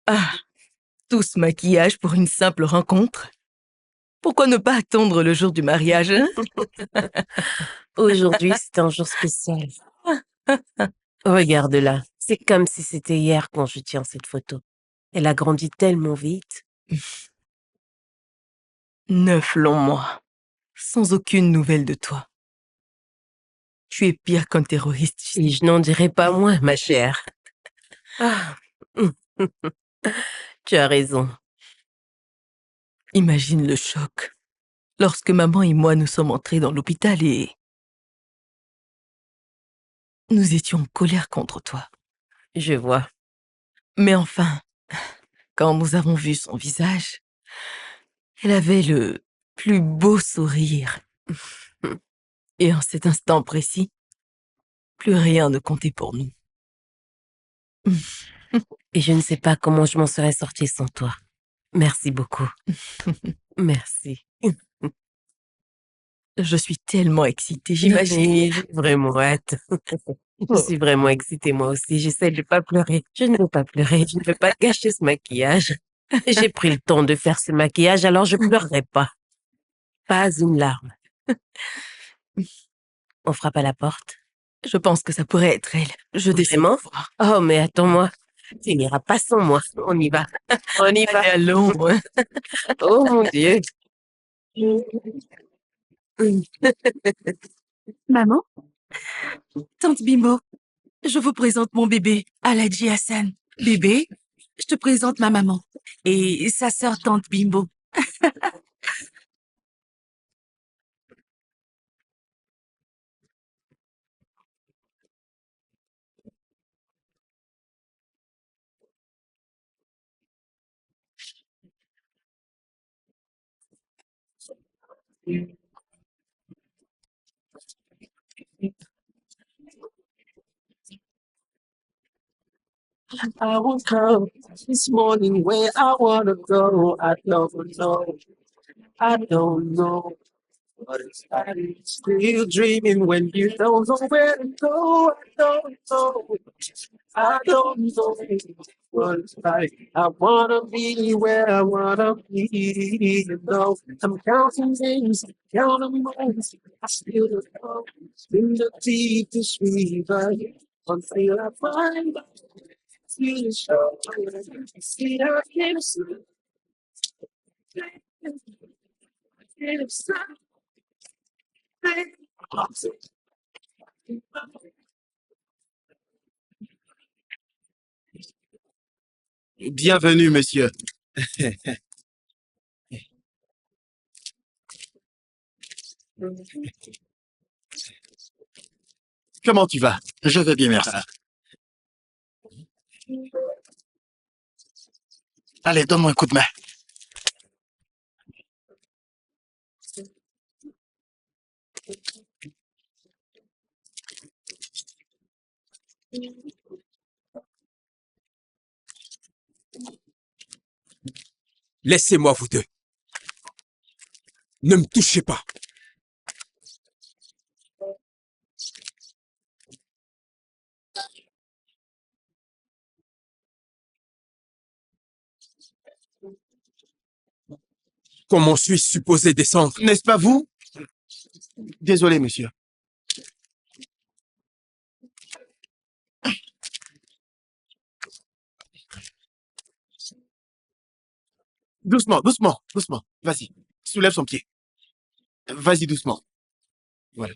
Ah, tout ce maquillage pour une simple rencontre? Pourquoi ne pas attendre le jour du mariage, hein? Aujourd'hui, c'est un jour spécial. Regarde-la. C'est comme si c'était hier quand je tiens cette photo. Elle a grandi tellement vite. 9 longs mois, sans aucune nouvelle de toi. Tu es pire qu'un terroriste. Et je n'en dirai pas moins, ma chère. Ah. Tu as raison. Imagine le choc. Lorsque maman et moi nous sommes entrés dans l'hôpital et nous étions en colère contre toi. Je vois. Mais enfin, quand nous avons vu son visage, elle avait le plus beau sourire. Et en cet instant précis, plus rien ne comptait pour nous. Et je ne sais pas comment je m'en serais sortie sans toi. Merci beaucoup. Merci. Je suis tellement excitée, j'imagine. Oui, j'ai vraiment hâte. Je suis vraiment excitée moi aussi. J'essaie de ne pas pleurer. Je ne veux pas pleurer. Je ne veux pas gâcher ce maquillage. J'ai pris le temps de faire ce maquillage, alors je pleurerai pas. Pas une larme. On frappe à la porte. Je pense que ça pourrait être elle. Je descends Vraiment? pour voir. Oh, mais attends-moi. Tu n'iras pas sans moi. On y va. On y va. Allez, allons. Oh mon Dieu. Maman? Tante Bimbo, je vous présente mon bébé, Aladji Hassan. Bébé, je te présente ma maman et sa sœur Tante Bimbo. I woke up this morning where I wanna go. I don't know. I don't know. But it's like still dreaming when you don't know where to go. I don't know. I don't know what it's like. I wanna be where I wanna be. You know, I'm counting days, counting months. I still don't know. It's been the deepest river until I find. See so see I can't sleep. I can't stop. Bienvenue, monsieur. Comment tu vas? Je vais bien, merci. Allez, donne-moi un coup de main. Laissez-moi vous deux. Ne me touchez pas. Comment suis-je supposé descendre? N'est-ce pas vous? Désolé, monsieur. Doucement, doucement, doucement. Vas-y. Soulève son pied. Vas-y doucement. Voilà.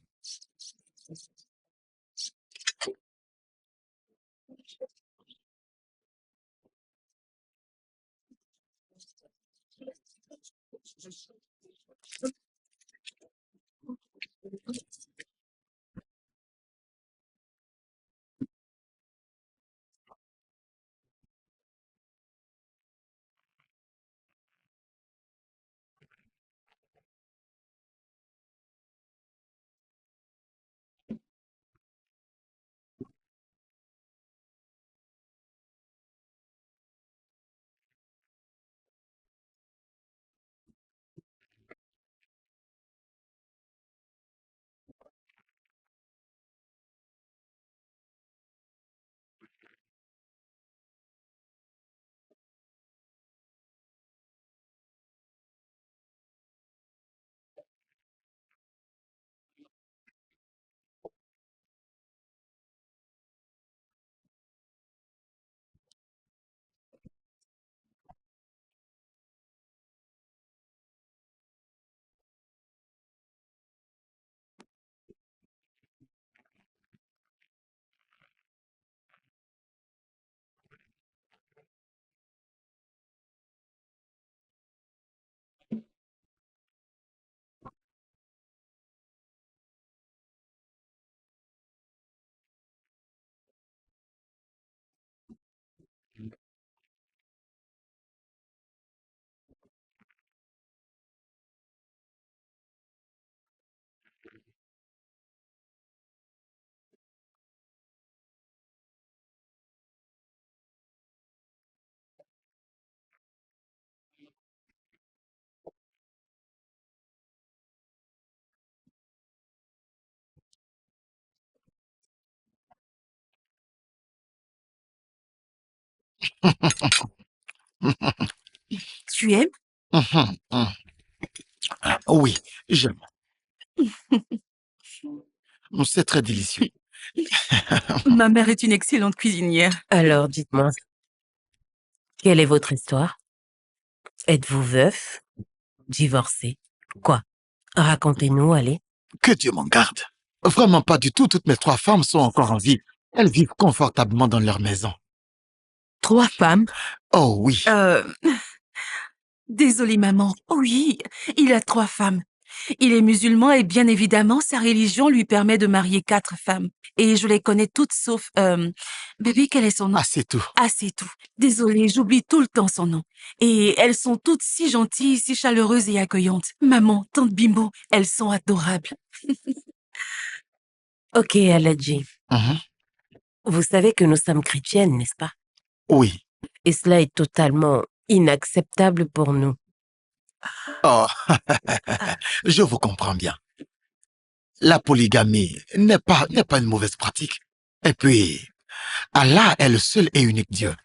Tu aimes? Oui, j'aime. C'est très délicieux. Ma mère est une excellente cuisinière. Alors, dites-moi, quelle est votre histoire? Êtes-vous veuf? Divorcé? Quoi? Racontez-nous, allez. Que Dieu m'en garde. Vraiment pas du tout. Toutes mes 3 femmes sont encore en vie. Elles vivent confortablement dans leur maison. 3 femmes? Oh oui. Désolée, maman. Oui, il a 3 femmes. Il est musulman et bien évidemment, sa religion lui permet de marier 4 femmes. Et je les connais toutes sauf... bébé, quel est son nom? Ah, c'est tout. Ah, c'est tout. Désolée, j'oublie tout le temps son nom. Et elles sont toutes si gentilles, si chaleureuses et accueillantes. Maman, tante Bimbo, elles sont adorables. Ok, Aladji. Mhm. Vous savez que nous sommes chrétiennes, n'est-ce pas? Oui. Et cela est totalement inacceptable pour nous. Oh, je vous comprends bien. La polygamie n'est pas une mauvaise pratique. Et puis, Allah est le seul et unique Dieu.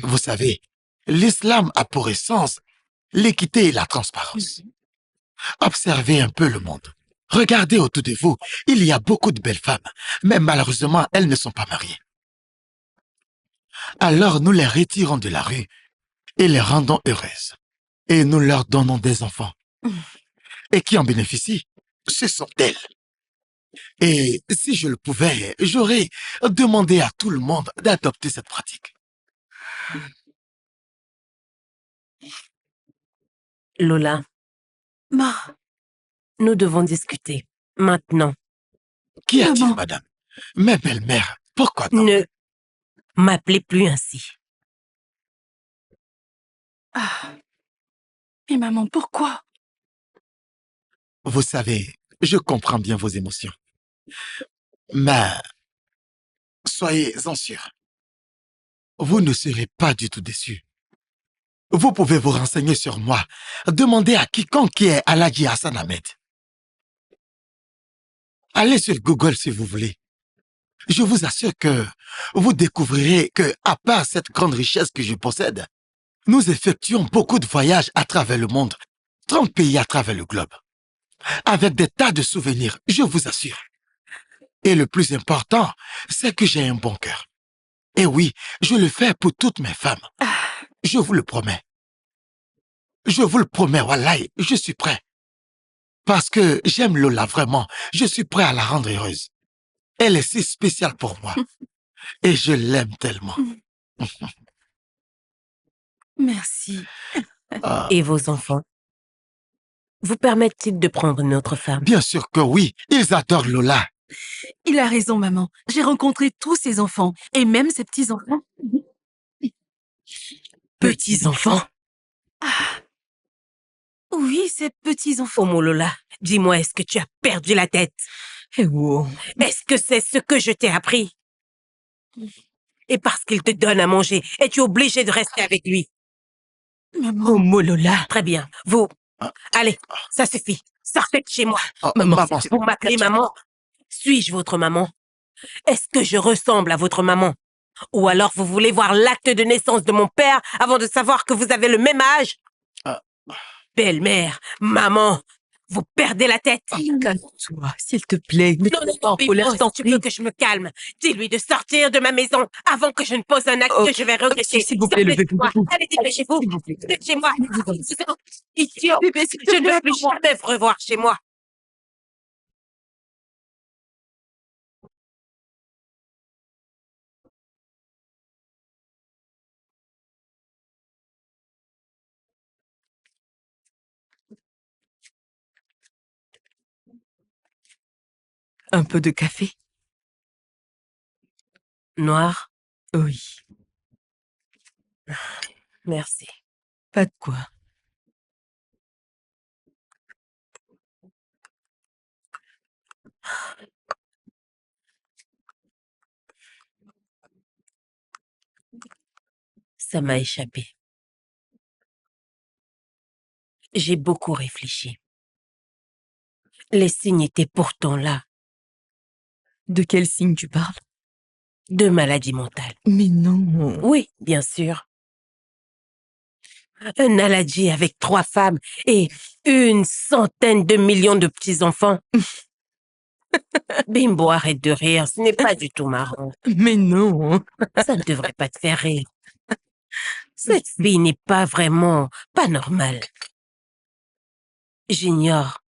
Vous savez, l'islam a pour essence l'équité et la transparence. Observez un peu le monde. Regardez autour de vous, il y a beaucoup de belles femmes, mais malheureusement, elles ne sont pas mariées. Alors nous les retirons de la rue et les rendons heureuses. Et nous leur donnons des enfants. Et qui en bénéficient? Ce sont elles. Et si je le pouvais, j'aurais demandé à tout le monde d'adopter cette pratique. Lola, Ma, nous devons discuter. Maintenant. Qu'y a-t-il, maman. madame? Mes belles-mères, pourquoi donc? Ne m'appelez plus ainsi. Ah. Mais maman, pourquoi? Vous savez, je comprends bien vos émotions. Mais soyez-en sûrs, vous ne serez pas du tout déçus. Vous pouvez vous renseigner sur moi. Demandez à quiconque qui est Aladji Hassan Ahmed. Allez sur Google si vous voulez. Je vous assure que vous découvrirez que, à part cette grande richesse que je possède, nous effectuons beaucoup de voyages à travers le monde, 30 pays à travers le globe, avec des tas de souvenirs, je vous assure. Et le plus important, c'est que j'ai un bon cœur. Et oui, je le fais pour toutes mes femmes. Je vous le promets. Je vous le promets, wallahi, je suis prêt. Parce que j'aime Lola vraiment. Je suis prêt à la rendre heureuse. Elle est si spéciale pour moi. Et je l'aime tellement. Merci. Ah, Et vos enfants? Vous permettent-ils de prendre une autre femme? bien sûr que oui, ils adorent Lola. Il a raison, maman. J'ai rencontré tous ses enfants et même ses petits-enfants. Petits-enfants? Oui, ses petits-enfants. Oh mon Lola, dis-moi, est-ce que tu as perdu la tête? Eh oh. Est-ce que c'est ce que je t'ai appris? Et parce qu'il te donne à manger, es-tu obligé de rester avec lui? Maman. Oh, Molola. Très bien, vous... Allez, ça suffit. Sortez de chez moi. Oh, Maman, maman, Vous m'appelez maman? Suis-je votre maman? Est-ce que je ressemble à votre maman? Ou alors vous voulez voir l'acte de naissance de mon père avant de savoir que vous avez le même âge? Ah. Belle-mère, maman, vous perdez la tête. Calme-toi, s'il te plaît. Ne Non, te non, mets pas en Bibo, colère, si t'en tu veux prie. que je me calme, dis-lui de sortir de ma maison avant que je ne pose un acte Ok. que je vais regretter. S'il vous plaît, Sortez de levez-vous. moi. Allez, dépêchez-vous. S'il vous plaît. De chez moi. Idiot. Bébé, s'il te Je ne plaît, veux plus maman. jamais vous revoir chez moi. Un peu de café? Noir, Oui. merci. Pas de quoi. Ça m'a échappé. J'ai beaucoup réfléchi. Les signes étaient pourtant là. De quel signe tu parles? 2 maladies mentales. Mais non. Oui, bien sûr. Un Aladji avec 3 femmes et 100 de millions de petits-enfants. Bimbo, arrête de rire, ce n'est pas du tout marrant. Mais non. Ça ne devrait pas te faire rire. Cette fille n'est pas normale. J'ignore.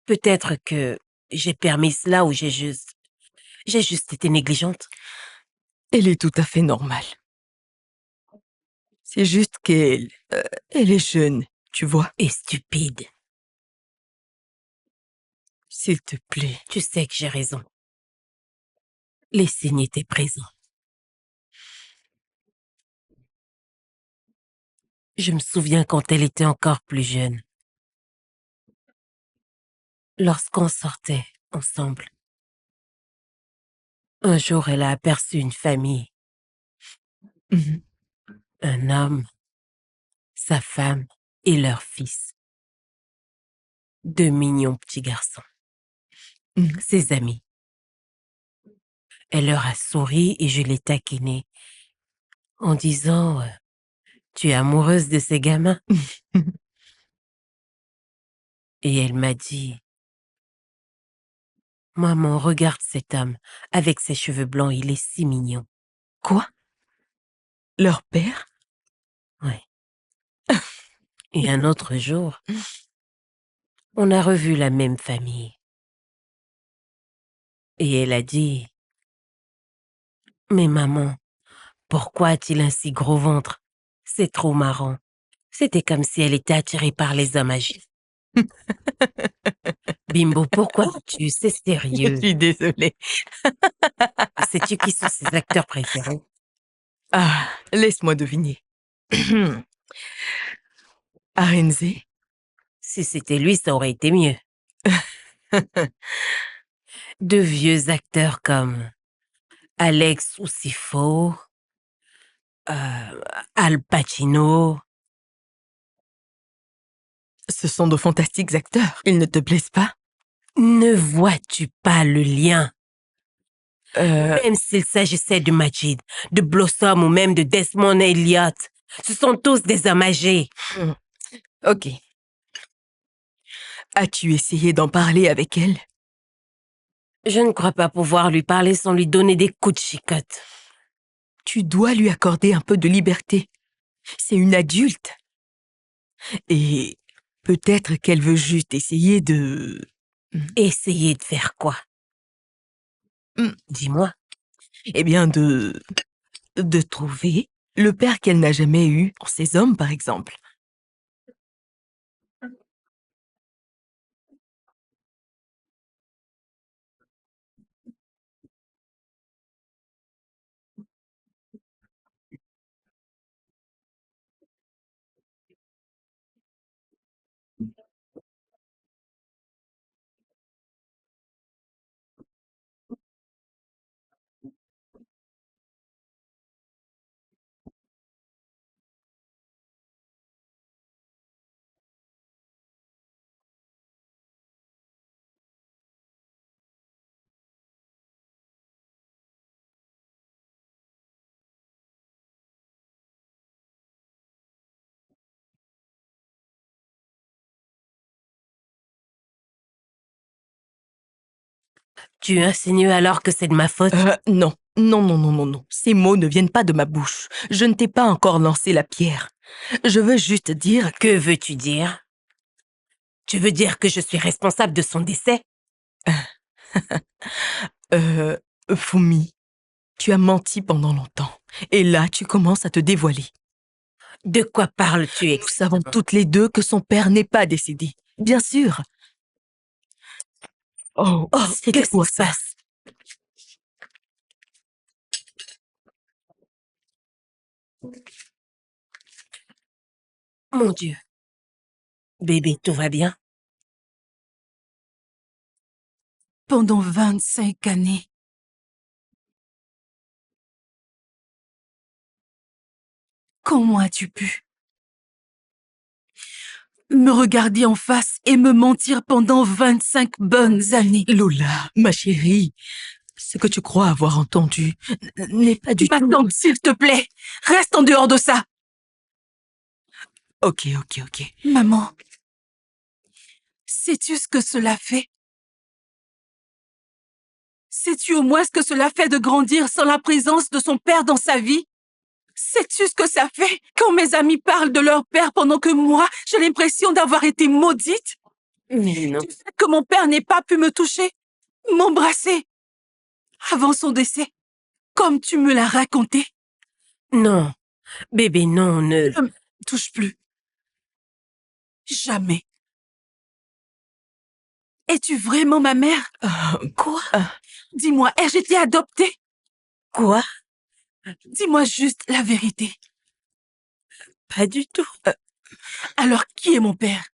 Peut-être que j'ai permis cela ou j'ai juste été négligente. Elle est tout à fait normale. C'est juste qu'elle... elle est jeune, tu vois. Et stupide. S'il te plaît. Tu sais que j'ai raison. Les signes étaient présents. Je me souviens quand elle était encore plus jeune. Lorsqu'on sortait ensemble. Un jour, elle a aperçu une famille. Mhm. Un homme, sa femme et leur fils. 2 mignons petits garçons. Mhm. Ses amis. Elle leur a souri et je l'ai taquinée en disant tu es amoureuse de ces gamins? Et elle m'a dit maman, regarde cet homme avec ses cheveux blancs, il est si mignon. Quoi? Leur père? Ouais. Et un autre jour, on a revu la même famille. Et elle a dit mais maman, pourquoi a-t-il un si gros ventre? C'est trop marrant. C'était comme si elle était attirée par les hommes âgés. Bimbo, pourquoi tu C'est Je sérieux. suis désolée. Sais-tu qui sont ses acteurs préférés? Ah, laisse-moi deviner. Arenze? Si c'était lui, ça aurait été mieux. De vieux acteurs comme Alex Oussifo, Al Pacino. Ce sont de fantastiques acteurs. Ils ne te plaisent pas? Ne vois-tu pas le lien? Euh, Même s'il s'agissait de Majid, de Blossom ou même de Desmond Elliott, ce sont tous des hommes âgés. ok. As-tu essayé d'en parler avec elle? Je ne crois pas pouvoir lui parler sans lui donner des coups de chicotte. Tu dois lui accorder un peu de liberté. C'est une adulte. Et peut-être qu'elle veut juste essayer de... Essayer de faire quoi? Dis-moi. Eh bien, de trouver le père qu'elle n'a jamais eu pour ses hommes, par exemple. Tu insinues alors que c'est de ma faute? Non. Non, non, non, non, non. Ces mots ne viennent pas de ma bouche. Je ne t'ai pas encore lancé la pierre. Je veux juste dire... Que veux-tu dire? Tu veux dire que je suis responsable de son décès? Fumi, tu as menti pendant longtemps. Et là, tu commences à te dévoiler. De quoi parles-tu Nous savons toutes les deux que son père n'est pas décédé. Bien sûr. Oh, c'est qu'est-ce quoi qui se ça? passe? Mon Dieu. Bébé, tout va bien? Pendant 25 années, comment as-tu pu me regarder en face et me mentir pendant 25 bonnes années? Lola, ma chérie, Ce que tu crois avoir entendu n'est pas du tout... Maintenant, s'il te plaît, reste en dehors de ça. Ok. Maman, sais-tu ce que cela fait? Sais-tu au moins ce que cela fait de grandir sans la présence de son père dans sa vie? Sais-tu ce que ça fait quand mes amis parlent de leur père pendant que moi, j'ai l'impression d'avoir été maudite? Mais non. Du fait que mon père n'ait pas pu me toucher, m'embrasser avant son décès, comme tu me l'as raconté. Non. Bébé, non, ne... Ne me touche plus. Jamais. Es-tu vraiment ma mère? Quoi? Dis-moi, ai-je été adoptée? Quoi? Dis-moi juste la vérité. Pas du tout. Alors, qui est mon père?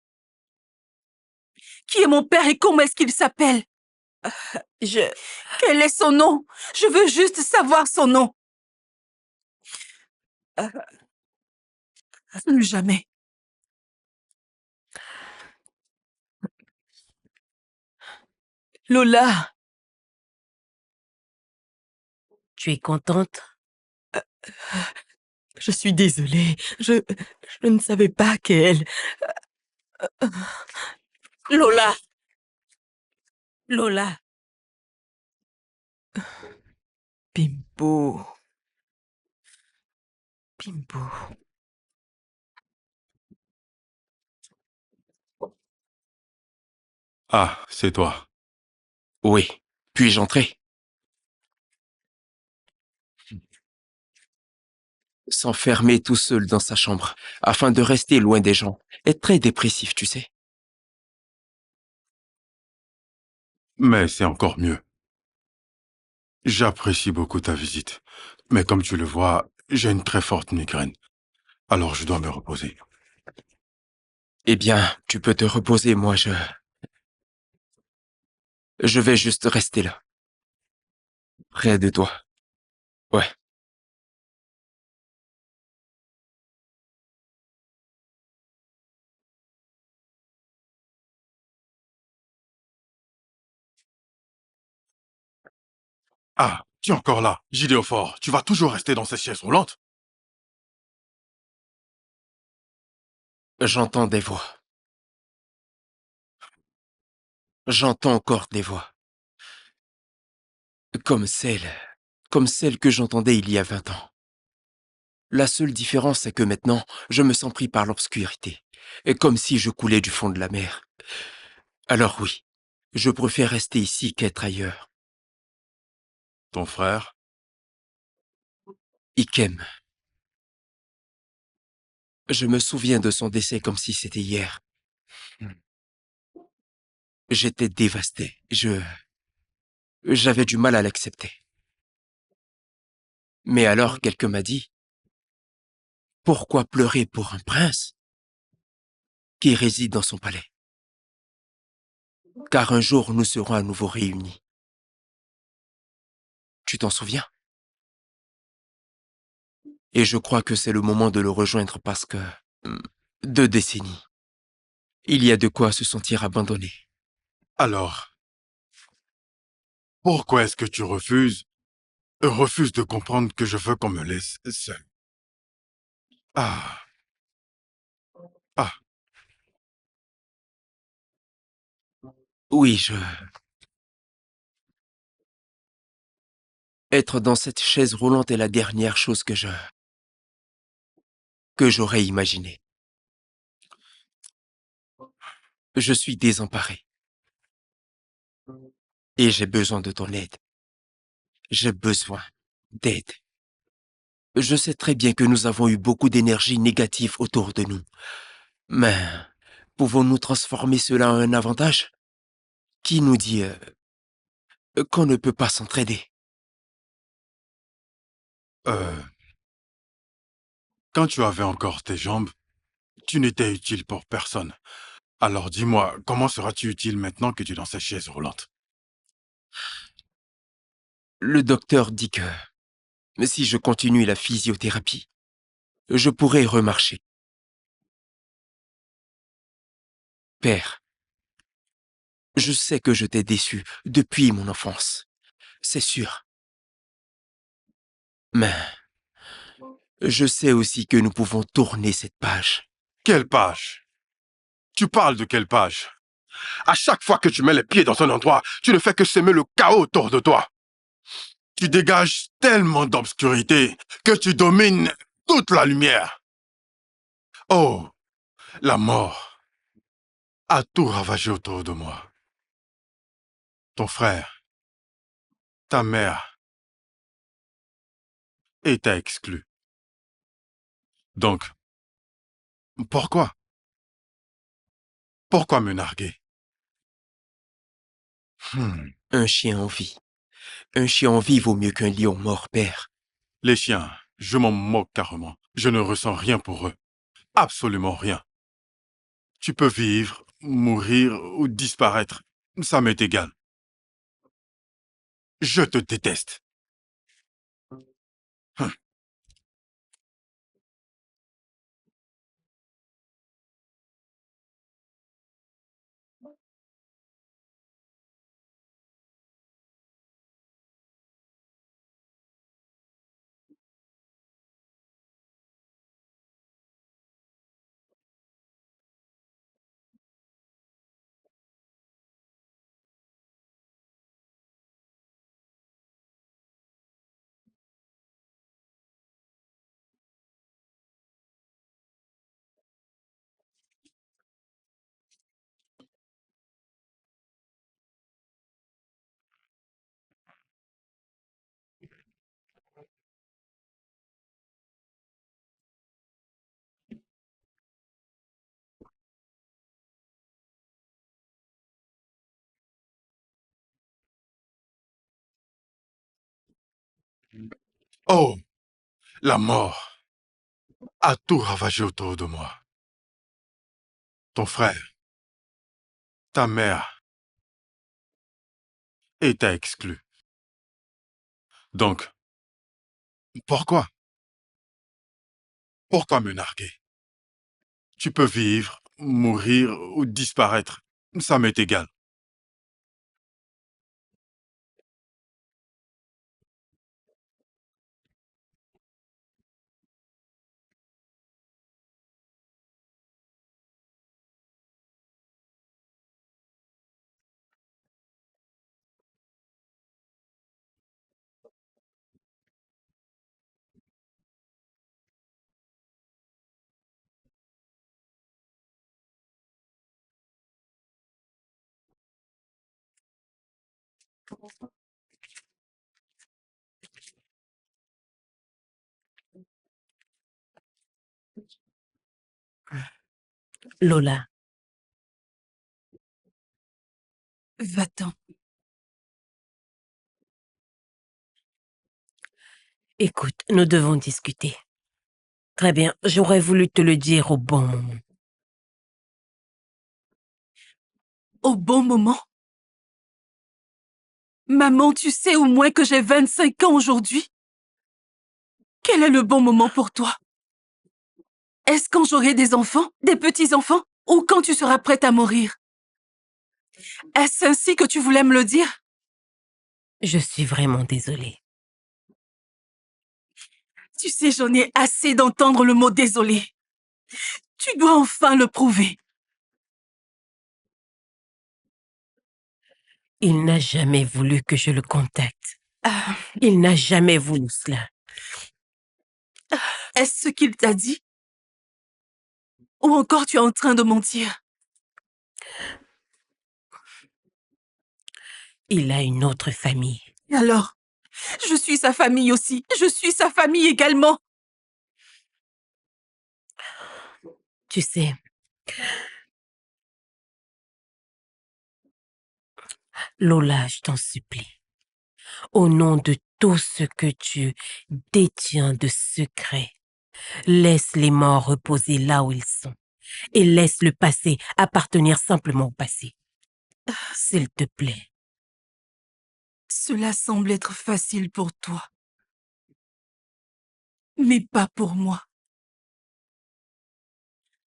Qui est mon père et comment est-ce qu'il s'appelle? Quel est son nom? Je veux juste savoir son nom. Plus jamais. Lola, Tu es contente? je suis désolée. Je ne savais pas qu'elle... Lola! Lola! Bimbo. Ah, c'est toi. Oui. Puis-je entrer? S'enfermer tout seul dans sa chambre, afin de rester loin des gens, est très dépressif, tu sais. Mais c'est encore mieux. J'apprécie beaucoup ta visite. Mais comme tu le vois, j'ai une très forte migraine. Alors je dois me reposer. Eh bien, tu peux te reposer, moi je vais juste rester là, près de toi. Ouais. Ah, tu es encore là. Gideophore, tu vas toujours rester dans cette chaise roulante? J'entends des voix. J'entends encore des voix. Comme celle que j'entendais il y a 20 ans. La seule différence, c'est que maintenant, je me sens pris par l'obscurité, et comme si je coulais du fond de la mer. Alors oui, je préfère rester ici qu'être ailleurs. Ton frère? Ikem. Je me souviens de son décès comme si c'était hier. J'étais dévasté. J'avais du mal à l'accepter. Mais alors quelqu'un m'a dit, pourquoi pleurer pour un prince qui réside dans son palais? Car un jour nous serons à nouveau réunis. Tu t'en souviens? Et je crois que c'est le moment de le rejoindre parce que 2 décennies. Il y a de quoi se sentir abandonné. Alors, pourquoi est-ce que tu refuses de comprendre que je veux qu'on me laisse seul? Ah, ah, Oui, être dans cette chaise roulante est la dernière chose que j'aurais imaginé. Je suis désemparé. Et j'ai besoin de ton aide. J'ai besoin d'aide. Je sais très bien que nous avons eu beaucoup d'énergie négative autour de nous. Mais pouvons-nous transformer cela en un avantage? Qui nous dit qu'on ne peut pas s'entraider? euh, quand tu avais encore tes jambes, tu n'étais utile pour personne. Alors dis-moi, comment seras-tu utile maintenant que tu es dans cette chaise roulante? Le docteur dit que si je continue la physiothérapie, je pourrai remarcher. Père, je sais que je t'ai déçu depuis mon enfance. c'est sûr. Mais je sais aussi que nous pouvons tourner cette page. Quelle page? Tu parles de quelle page? À chaque fois que tu mets les pieds dans un endroit, tu ne fais que semer le chaos autour de toi. Tu dégages tellement d'obscurité que tu domines toute la lumière. Oh, la mort a tout ravagé autour de moi. Ton frère, ta mère, et t'a exclu. Donc, pourquoi? Pourquoi me narguer? Un chien en vie. Un chien en vie vaut mieux qu'un lion mort, père. Les chiens, je m'en moque carrément. Je ne ressens rien pour eux. Absolument rien. Tu peux vivre, mourir ou disparaître. Ça m'est égal. Je te déteste. Oh, la mort a tout ravagé autour de moi. Ton frère, ta mère, et t'a exclu. Donc, pourquoi? Pourquoi me narguer? Tu peux vivre, mourir ou disparaître. Ça m'est égal. Lola, Va-t'en. écoute, nous devons discuter. Très bien, j'aurais voulu te le dire au bon moment. Au bon moment. Maman, tu sais au moins que j'ai 25 ans aujourd'hui. Quel est le bon moment pour toi? Est-ce quand j'aurai des enfants, des petits-enfants, ou quand tu seras prête à mourir? Est-ce ainsi que tu voulais me le dire? Je suis vraiment désolée. Tu sais, j'en ai assez d'entendre le mot désolé. Tu dois enfin le prouver. Il n'a jamais voulu que je le contacte. Ah, Il n'a jamais voulu cela. est-ce ce qu'il t'a dit? Ou encore tu es en train de mentir? Il a une autre famille. Et alors, je suis sa famille aussi. Je suis sa famille également. Tu sais, Lola, je t'en supplie, au nom de tout ce que tu détiens de secret, laisse les morts reposer là où ils sont et laisse le passé appartenir simplement au passé. S'il te plaît. Cela semble être facile pour toi. Mais pas pour moi.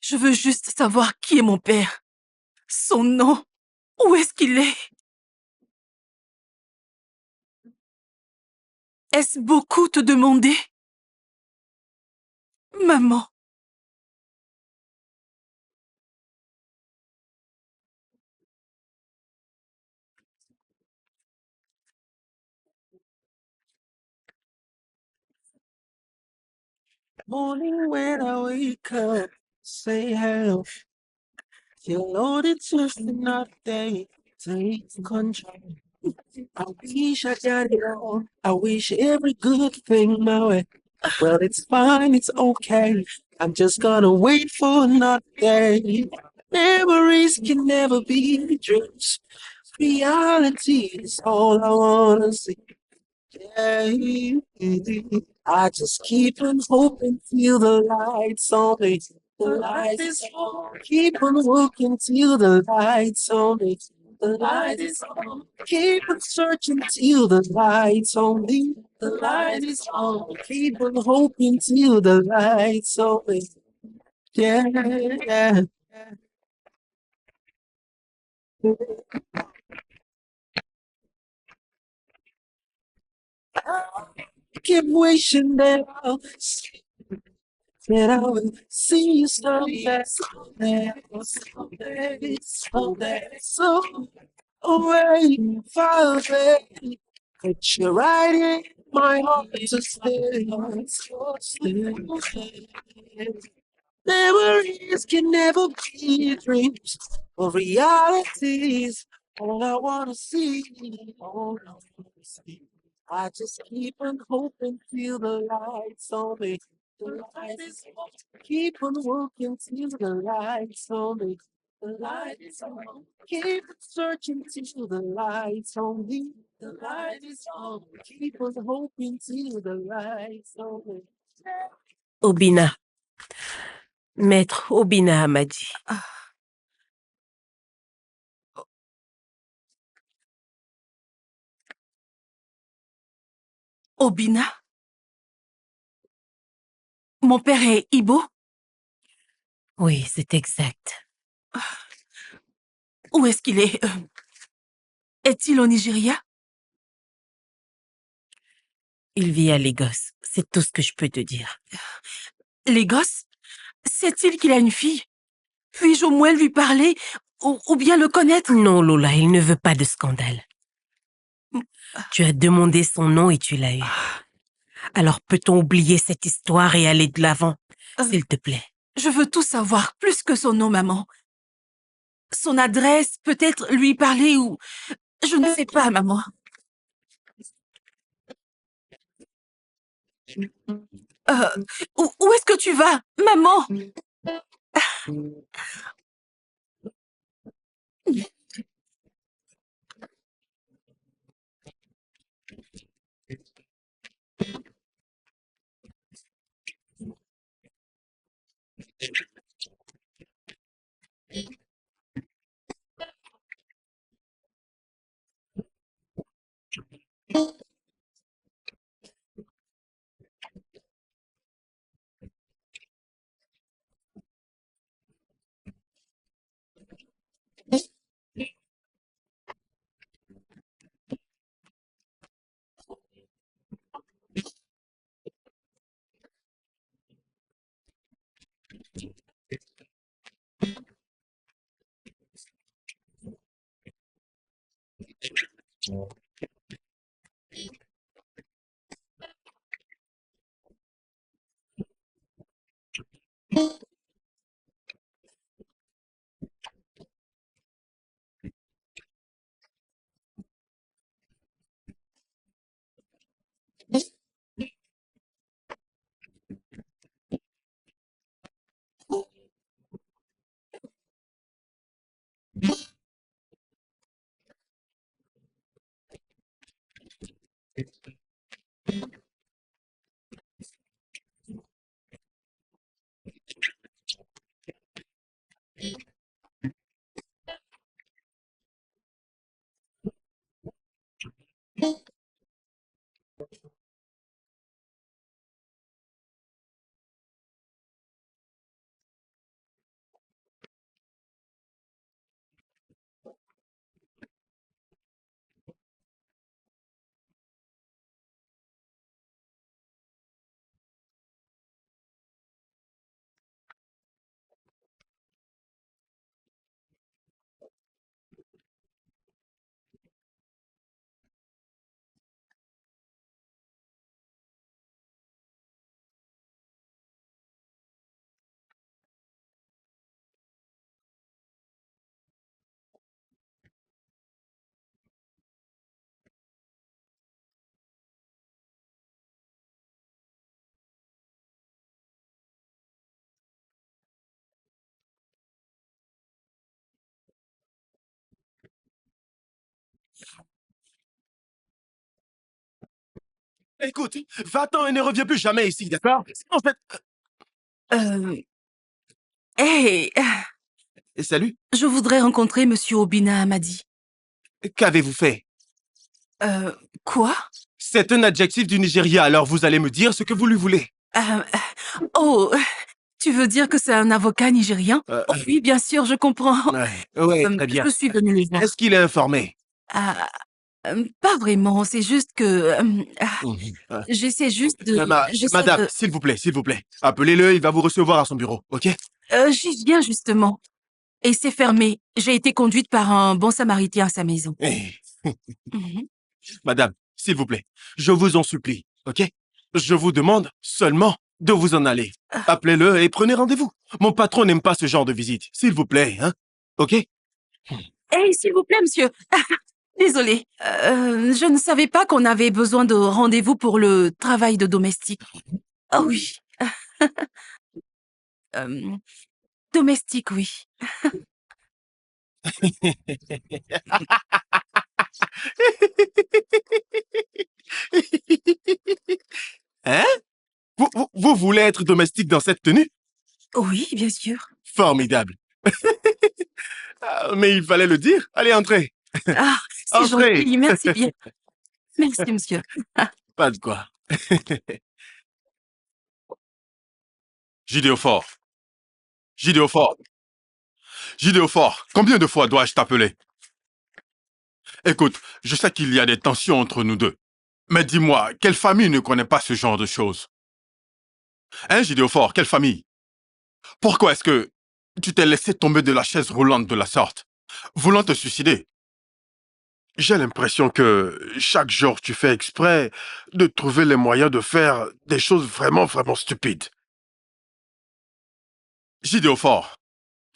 Je veux juste savoir qui est mon père. Son nom. Où est-ce qu'il est? Est-ce beaucoup te demander? Maman. Morning when I wake up, say hello. Feel loaded just another day. Take control. I wish I got it all. I wish every good thing my way. Well, it's fine, it's okay. I'm just gonna wait for another day. Memories can never be dreams. Reality is all I wanna see. Yeah. I just keep on hoping till the lights on me. The light is on. Keep on looking till the lights on me. The light is on. Keep on searching till the lights on me. The light is on. Keep on hoping till the lights on me. Yeah, yeah. Keep wishing that I'll see, that I will see you someday, someday, someday, someday, so away, far away. But you're right in my heart to stay, so stay. Memories can never be dreams or realities. All I wanna see, all I wanna see. I just keep on hoping till the lights on me. The light is on. Keep on working till the lights on me. The light is on. Keep on searching till the lights on me. The light is on. Keep on hoping till the lights on me. Obina. Maître Obina m'a dit. Obina? Mon père est Ibo? Oui, c'est exact. Où est-ce qu'il est? Est-il au Nigeria? Il vit à Lagos. C'est tout ce que je peux te dire. Lagos? Sait-il qu'il a une fille? Puis-je au moins lui parler ou bien le connaître? Non, Lola, il ne veut pas de scandale. Tu as demandé son nom et tu l'as eu. Alors peut-on oublier cette histoire et aller de l'avant, s'il te plaît? Je veux tout savoir, plus que son nom, maman. Son adresse, peut-être lui parler ou... Je ne sais pas, maman. Où est-ce que tu vas, maman? Écoute, va-t'en et ne reviens plus jamais ici, d'accord? En fait, Hey, salut, je voudrais rencontrer Monsieur Obina Amadi. qu'avez-vous fait? Euh, quoi? C'est un adjectif du Nigeria, alors vous allez me dire ce que vous lui voulez. Oh, tu veux dire que c'est un avocat nigérien? Euh, Oh oui, bien sûr, je comprends. ouais, très bien. Je suis venue les voir. Est-ce qu'il est informé? Ah, pas vraiment, c'est juste que... j'essaie juste de... Madame, s'il vous plaît. Appelez-le, il va vous recevoir à son bureau, ok? J'y viens justement. Et c'est fermé. J'ai été conduite par un bon samaritain à sa maison. Eh, Mhm. Madame, s'il vous plaît, je vous en supplie, ok? Je vous demande seulement de vous en aller. Appelez-le et prenez rendez-vous. Mon patron n'aime pas ce genre de visite. S'il vous plaît, hein? Ok? Hey, s'il vous plaît, monsieur. Désolée. Je ne savais pas qu'on avait besoin de rendez-vous pour le travail de domestique. Oh oui. Euh, domestique, oui. Hein? Vous voulez être domestique dans cette tenue? Oui, bien sûr. Formidable. Ah, mais il fallait le dire. Allez, entrez. Ah, c'est Entrez. gentil. Merci bien. Merci, monsieur. Pas de quoi. Gideofort. Gideofort. Gideofort, combien de fois dois-je t'appeler? Écoute, je sais qu'il y a des tensions entre nous deux. Mais dis-moi, quelle famille ne connaît pas ce genre de choses? Hein, Gideofort, quelle famille? Pourquoi est-ce que tu t'es laissé tomber de la chaise roulante de la sorte, voulant te suicider? J'ai l'impression que chaque jour tu fais exprès de trouver les moyens de faire des choses vraiment, vraiment stupides. Gideofort,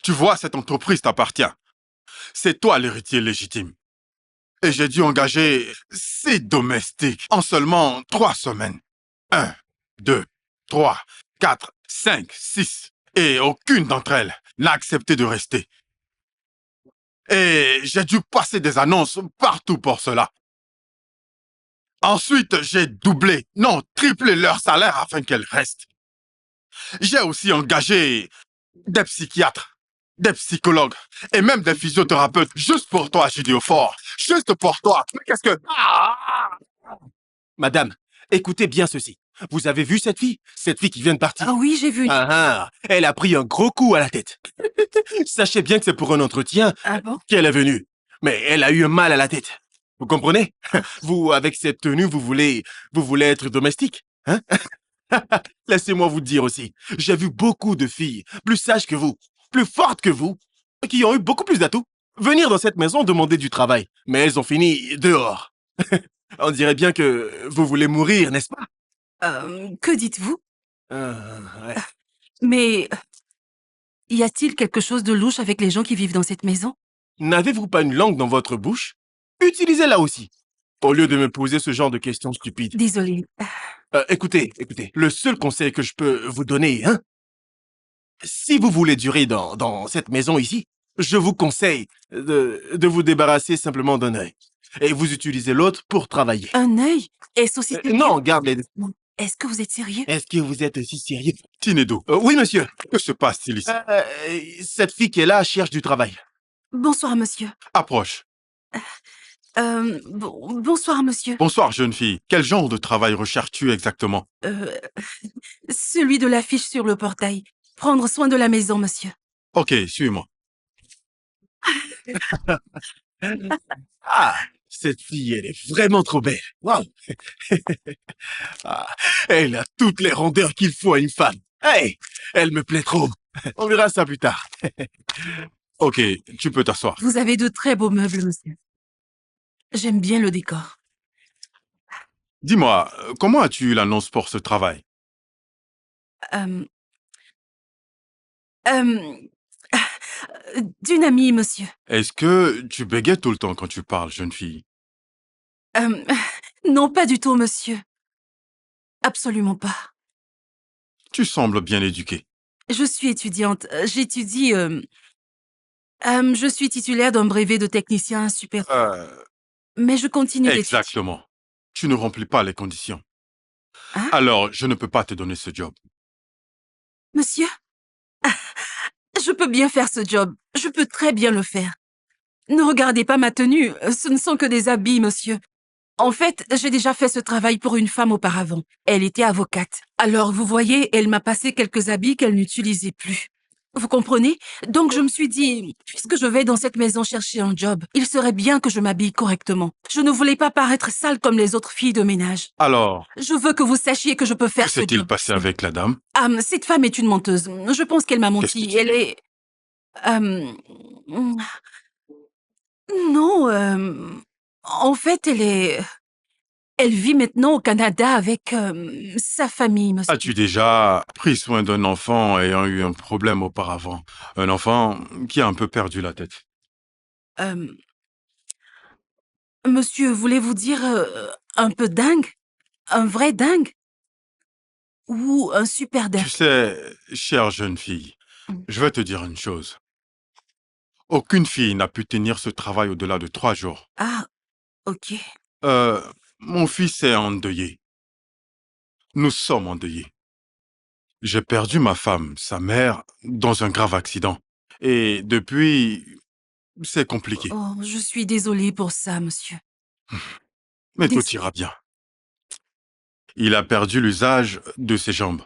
tu vois, cette entreprise t'appartient. C'est toi l'héritier légitime. Et j'ai dû engager 6 domestiques en seulement 3 semaines. 1, 2, 3, 4, 5, 6. Et aucune d'entre elles n'a accepté de rester. Et j'ai dû passer des annonces partout pour cela. Ensuite, j'ai doublé, non, triplé leur salaire afin qu'elles restent. J'ai aussi engagé des psychiatres, des psychologues et même des physiothérapeutes juste pour toi, Gideofort. Juste pour toi. Mais qu'est-ce que... Madame, écoutez bien ceci. Vous avez vu cette fille? Cette fille qui vient de partir? Ah oui, j'ai vu. Elle a pris un gros coup à la tête. Sachez bien que c'est pour un entretien Ah bon? qu'elle est venue. Mais elle a eu un mal à la tête. Vous comprenez? Vous, avec cette tenue, vous voulez être domestique, hein? Laissez-moi vous dire aussi, j'ai vu beaucoup de filles plus sages que vous, plus fortes que vous, qui ont eu beaucoup plus d'atouts, venir dans cette maison demander du travail. Mais elles ont fini dehors. On dirait bien que vous voulez mourir, n'est-ce pas? Que dites-vous? Ouais. Mais y a-t-il quelque chose de louche avec les gens qui vivent dans cette maison? N'avez-vous pas une langue dans votre bouche? Utilisez-la aussi, au lieu de me poser ce genre de questions stupides. Désolée. Écoutez, le seul conseil que je peux vous donner, hein, si vous voulez durer dans cette maison ici, je vous conseille de vous débarrasser simplement d'un œil. Et vous utilisez l'autre pour travailler. Un œil? Est-ce aussi sérieux? Non, garde les... Est-ce que vous êtes sérieux? Est-ce que vous êtes aussi sérieux? Tinedo, Oui, monsieur. que se passe-t-il ici? Cette fille qui est là cherche du travail. Bonsoir, monsieur. Approche. Bonsoir, monsieur. Bonsoir, jeune fille. Quel genre de travail recherches-tu exactement? Celui de l'affiche sur le portail. Prendre soin de la maison, monsieur. Ok, suis-moi. Ah, cette fille, elle est vraiment trop belle. Waouh. Ah, elle a toutes les rondeurs qu'il faut à une femme. Hey, elle me plaît trop. On verra ça plus tard. Ok, tu peux t'asseoir. Vous avez de très beaux meubles, monsieur. J'aime bien le décor. Dis-moi, comment as-tu eu l'annonce pour ce travail? Euh, euh, D'une amie, monsieur. Est-ce que tu bégayes tout le temps quand tu parles, jeune fille? Euh, non, pas du tout, monsieur. Absolument pas. Tu sembles bien éduquée. Je suis étudiante. J'étudie... je suis titulaire d'un brevet de technicien supérieur. Mais je continue d'étudier. Exactement. Tu ne remplis pas les conditions. Alors, je ne peux pas te donner ce job. Monsieur, je peux bien faire ce job. Je peux très bien le faire. Ne regardez pas ma tenue. Ce ne sont que des habits, monsieur. En fait, j'ai déjà fait ce travail pour une femme auparavant. Elle était avocate. Alors, vous voyez, elle m'a passé quelques habits qu'elle n'utilisait plus. Vous comprenez? Donc, je me suis dit, puisque je vais dans cette maison chercher un job, il serait bien que je m'habille correctement. Je ne voulais pas paraître sale comme les autres filles de ménage. Alors, Je veux que vous sachiez que je peux faire que ce s'est-il job. passé avec la dame? Cette femme est une menteuse. Je pense qu'elle m'a Qu'est-ce que menti. tu Elle dis? est... non, en fait, elle vit maintenant au Canada avec sa famille, monsieur. As-tu déjà pris soin d'un enfant ayant eu un problème auparavant? Un enfant qui a un peu perdu la tête. Euh, Monsieur, voulez-vous dire un peu dingue? Un vrai dingue? Ou un super dingue? Tu sais, chère jeune fille, je vais te dire une chose. Aucune fille n'a pu tenir ce travail au-delà de 3 jours. Ah, ok. Euh, Mon fils est endeuillé. Nous sommes endeuillés. J'ai perdu ma femme, sa mère, dans un grave accident. Et depuis, c'est compliqué. Oh, je suis désolée pour ça, monsieur. Mais tout Désolée. ira bien. Il a perdu l'usage de ses jambes.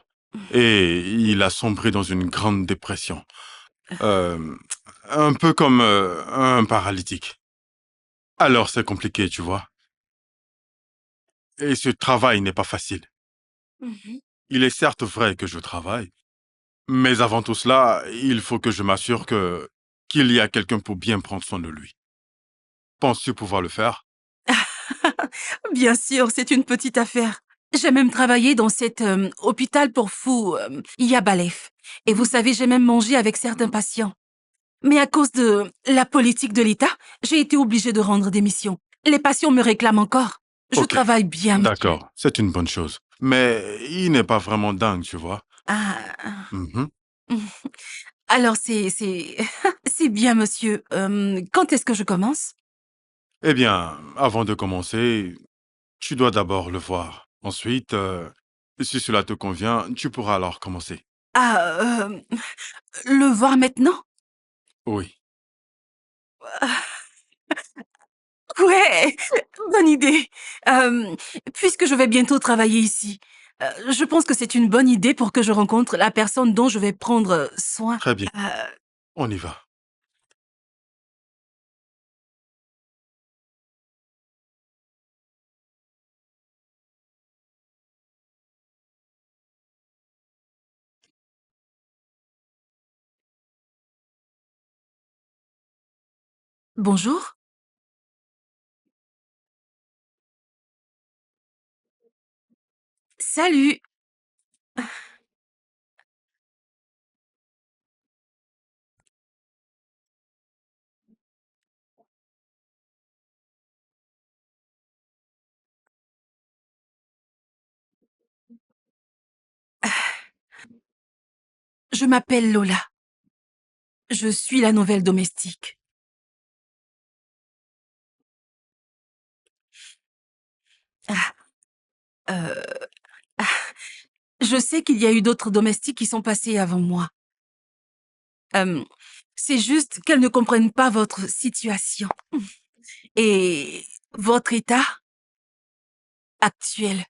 Et il a sombré dans une grande dépression. Euh, un peu comme un paralytique. Alors c'est compliqué, tu vois. Et ce travail n'est pas facile. Mhm. Il est certes vrai que je travaille, mais avant tout cela, il faut que je m'assure qu'il y a quelqu'un pour bien prendre soin de lui. Penses-tu pouvoir le faire? Bien sûr, c'est une petite affaire. J'ai même travaillé dans cet hôpital pour fous, Yabalef. Et vous savez, j'ai même mangé avec certains patients. Mais à cause de la politique de l'État, j'ai été obligée de rendre démission. Les patients me réclament encore. Je Ok, travaille bien, monsieur. d'accord, c'est une bonne chose. Mais il n'est pas vraiment dingue, tu vois. Ah, Mhm. alors c'est bien, monsieur. Quand est-ce que je commence? Eh bien, avant de commencer, tu dois d'abord le voir. Ensuite, si cela te convient, tu pourras alors commencer. Ah, le voir maintenant? Oui. Ouais, bonne idée. Euh, Puisque je vais bientôt travailler ici, je pense que c'est une bonne idée pour que je rencontre la personne dont je vais prendre soin. Très bien, Euh, on y va. Bonjour. Salut. Je m'appelle Lola. Je suis la nouvelle domestique. Ah, euh, ah, je sais qu'il y a eu d'autres domestiques qui sont passés avant moi. Euh, c'est juste qu'elles ne comprennent pas votre situation et votre état actuel.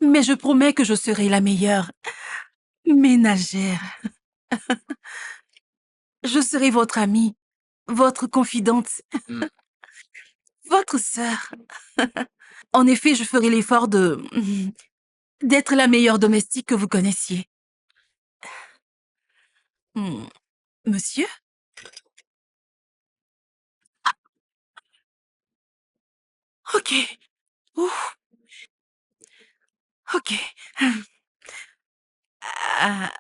Mais je promets que je serai la meilleure ménagère. Je serai votre amie, votre confidente, votre sœur. En effet, je ferai l'effort d'être la meilleure domestique que vous connaissiez. Hmm, Monsieur? Ok. Ouh, ok. Ah,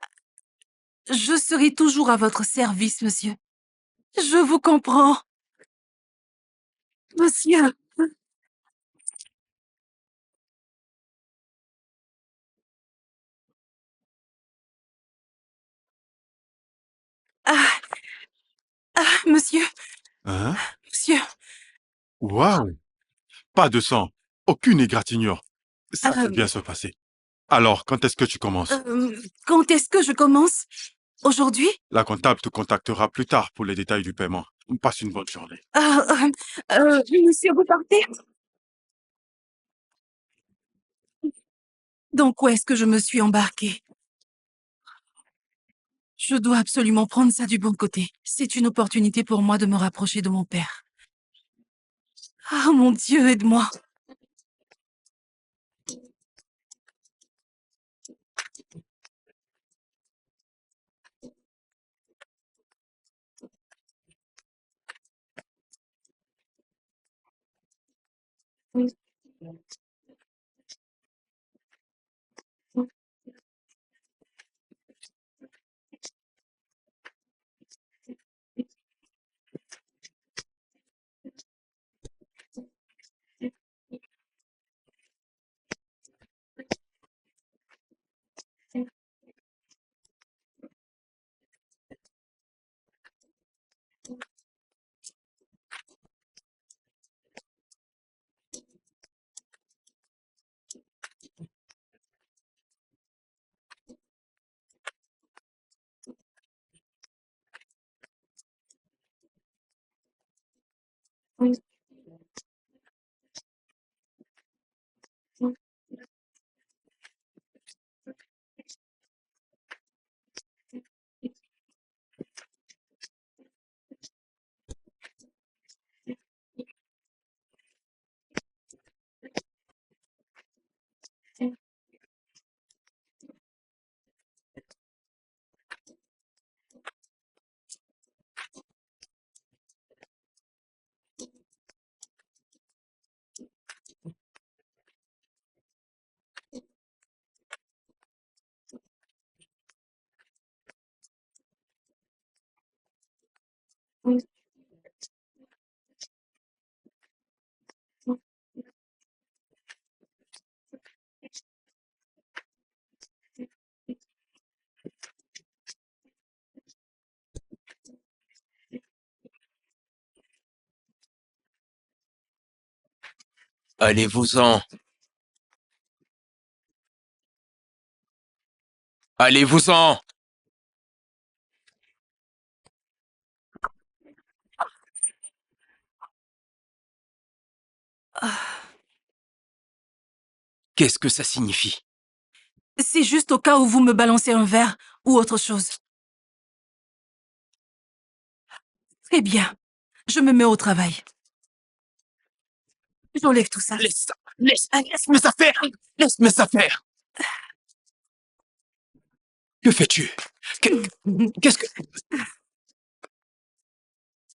je serai toujours à votre service, monsieur. Je vous comprends, monsieur. Ah, monsieur, Hein? monsieur. Waouh! Pas de sang, aucune égratignure. Ça peut Euh, bien se passer. Alors, quand est-ce que tu commences? Quand est-ce que je commence? Aujourd'hui? La comptable te contactera plus tard pour les détails du paiement. Passe une bonne journée. Monsieur, vous partez? Donc, où est-ce que je me suis embarquée? Je dois absolument prendre ça du bon côté. C'est une opportunité pour moi de me rapprocher de mon père. Ah, mon Dieu, aide-moi. Allez-vous-en. Allez-vous-en. Qu'est-ce que ça signifie? C'est juste au cas où vous me balancez un verre ou autre chose. Très bien. Je me mets au travail. J'enlève tout ça. Laisse ça. Laisse mes affaires. Laisse mes affaires. Que fais-tu? Qu'est-ce que...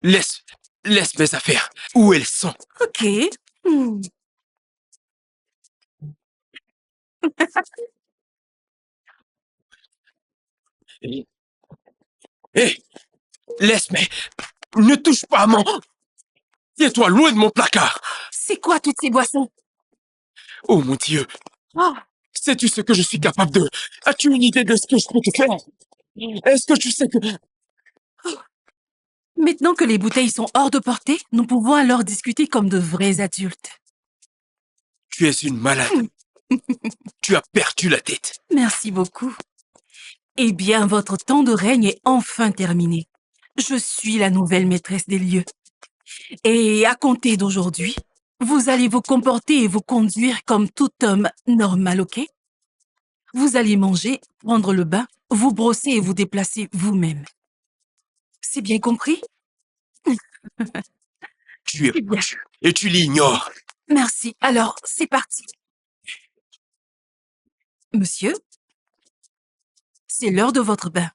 Laisse mes affaires. Où elles sont? Ok. Hmm. Hé, laisse, mais ne touche pas à mon... Tiens-toi loin de mon placard. C'est quoi toutes ces boissons? Oh mon Dieu, Oh, sais-tu ce que je suis capable de... As-tu une idée de ce que je peux te faire? Est-ce que tu sais que... maintenant que les bouteilles sont hors de portée, nous pouvons alors discuter comme de vrais adultes. Tu es une malade. Tu as perdu la tête. Merci beaucoup. Eh bien, votre temps de règne est enfin terminé. Je suis la nouvelle maîtresse des lieux. Et à compter d'aujourd'hui, vous allez vous comporter et vous conduire comme tout homme normal, ok? Vous allez manger, prendre le bain, vous brosser et vous déplacer vous-même. C'est bien compris? Tu es C'est bien. foutu. Et tu l'ignores. Merci. Alors, c'est parti. Monsieur, c'est l'heure de votre bain.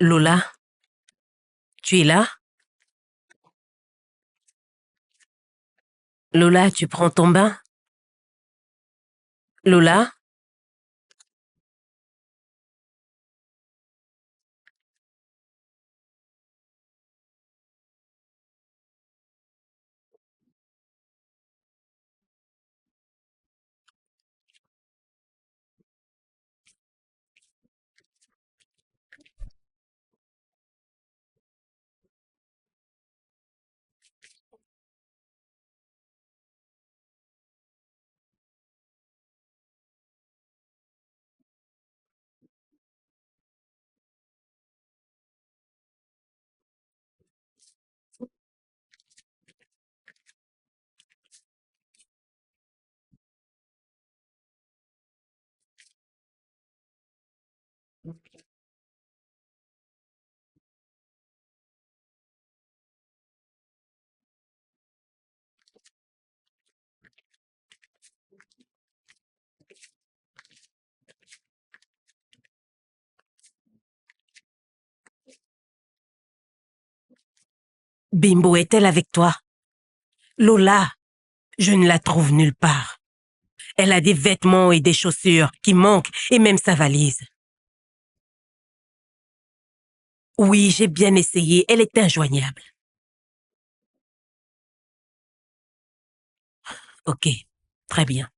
Lola, tu es là? Lola, tu prends ton bain? Lola? Bimbo est-elle avec toi? Lola, je ne la trouve nulle part. Elle a des vêtements et des chaussures qui manquent et même sa valise. Oui, j'ai bien essayé, elle est injoignable. Ok, très bien.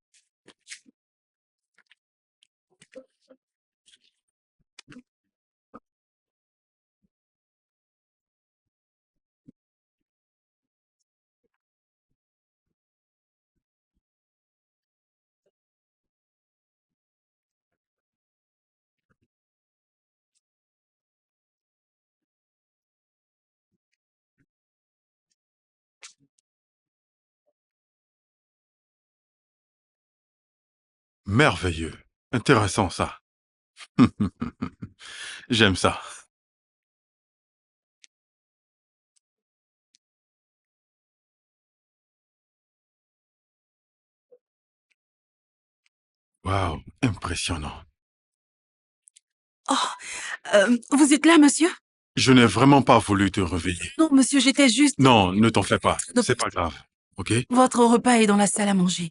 Merveilleux. Intéressant, ça. J'aime ça. Waouh, impressionnant. Oh, vous êtes là, monsieur? Je n'ai vraiment pas voulu te réveiller. Non, monsieur, j'étais juste... Non, ne t'en fais pas. Donc- C'est pas grave. OK? Votre repas est dans la salle à manger.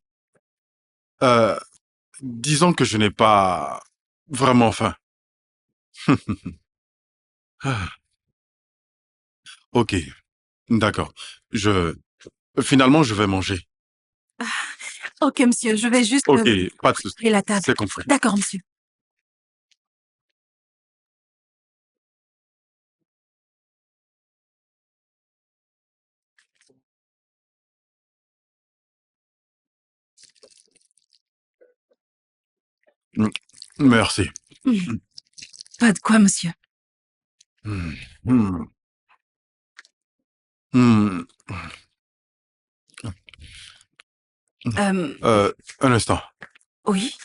Euh, disons que je n'ai pas vraiment faim. Ah, OK, d'accord. Finalement, je vais manger. Ok, monsieur, je vais juste... OK, pas de souci. préparer la table. C'est compris. D'accord, monsieur. Mm, merci. Hmm. Pas de quoi, monsieur. Mm, mm, mm. Un instant. Oui.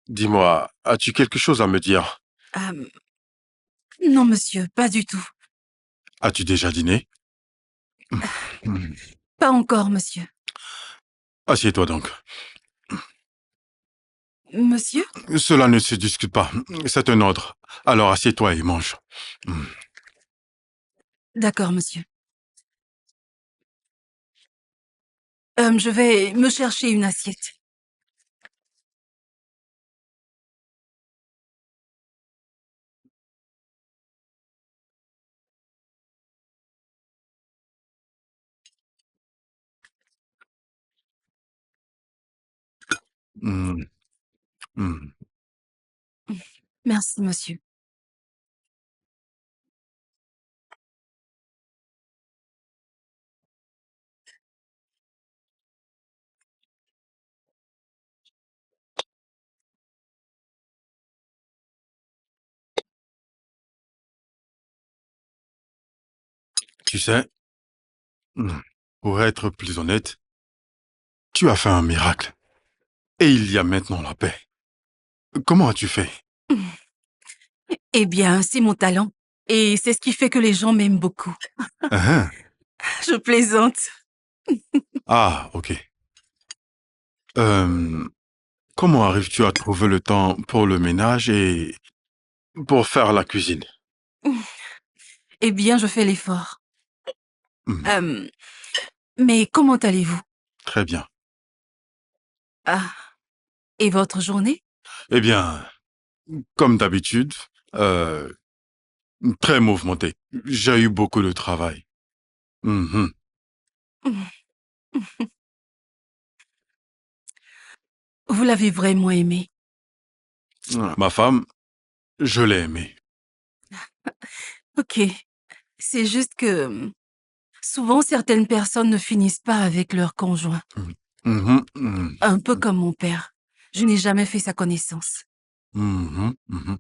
Dis-moi, as-tu quelque chose à me dire? Non, monsieur, pas du tout. As-tu déjà dîné? Mm. Pas encore, monsieur. Assieds-toi donc. Monsieur? Cela ne se discute pas. C'est un ordre. Alors assieds-toi et mange. Mm. D'accord, monsieur. Je vais me chercher une assiette. Mm. Mm. Merci, monsieur. Tu sais, mm, pour être plus honnête, tu as fait un miracle. Et il y a maintenant la paix. Comment as-tu fait? Eh bien, c'est mon talent. Et c'est ce qui fait que les gens m'aiment beaucoup. Hein? Je plaisante. Ah, ok. Euh, comment arrives-tu à trouver le temps pour le ménage et pour faire la cuisine? Eh bien, je fais l'effort. Mm, Mais comment allez-vous? très bien. Ah, et votre journée? Eh bien, comme d'habitude, euh, très mouvementé. J'ai eu beaucoup de travail. Mhm. Vous l'avez vraiment aimé? Ma femme, je l'ai aimée. Ok. C'est juste que souvent certaines personnes ne finissent pas avec leur conjoint. Mhm, mhm, Un peu comme mon père. Je n'ai jamais fait sa connaissance. mhm, mhm.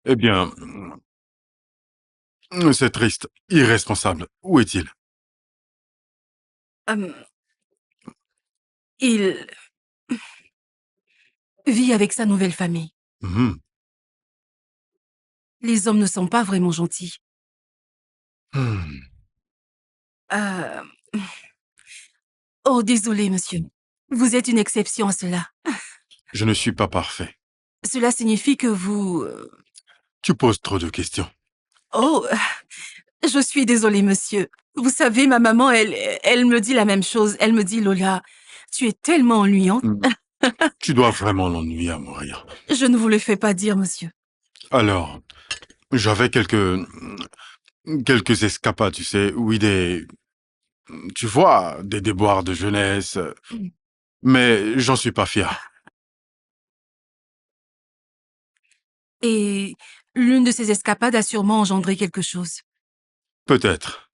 Eh bien, c'est triste, irresponsable. Où est-il? Euh, il... vit avec sa nouvelle famille. Mhm. Les hommes ne sont pas vraiment gentils. Hmm. Euh... Oh, désolé, monsieur. Vous êtes une exception à cela. Je ne suis pas parfait. Cela signifie que vous... Tu poses trop de questions. Oh, je suis désolée, monsieur. Vous savez, ma maman, elle me dit la même chose. Elle me dit, Lola, tu es tellement ennuyante. Tu dois vraiment l'ennuyer à mourir. Je ne vous le fais pas dire, monsieur. Alors, j'avais quelques escapades, tu sais, oui, tu vois, des déboires de jeunesse, mais j'en suis pas fier. Et l'une de ces escapades a sûrement engendré quelque chose. Peut-être.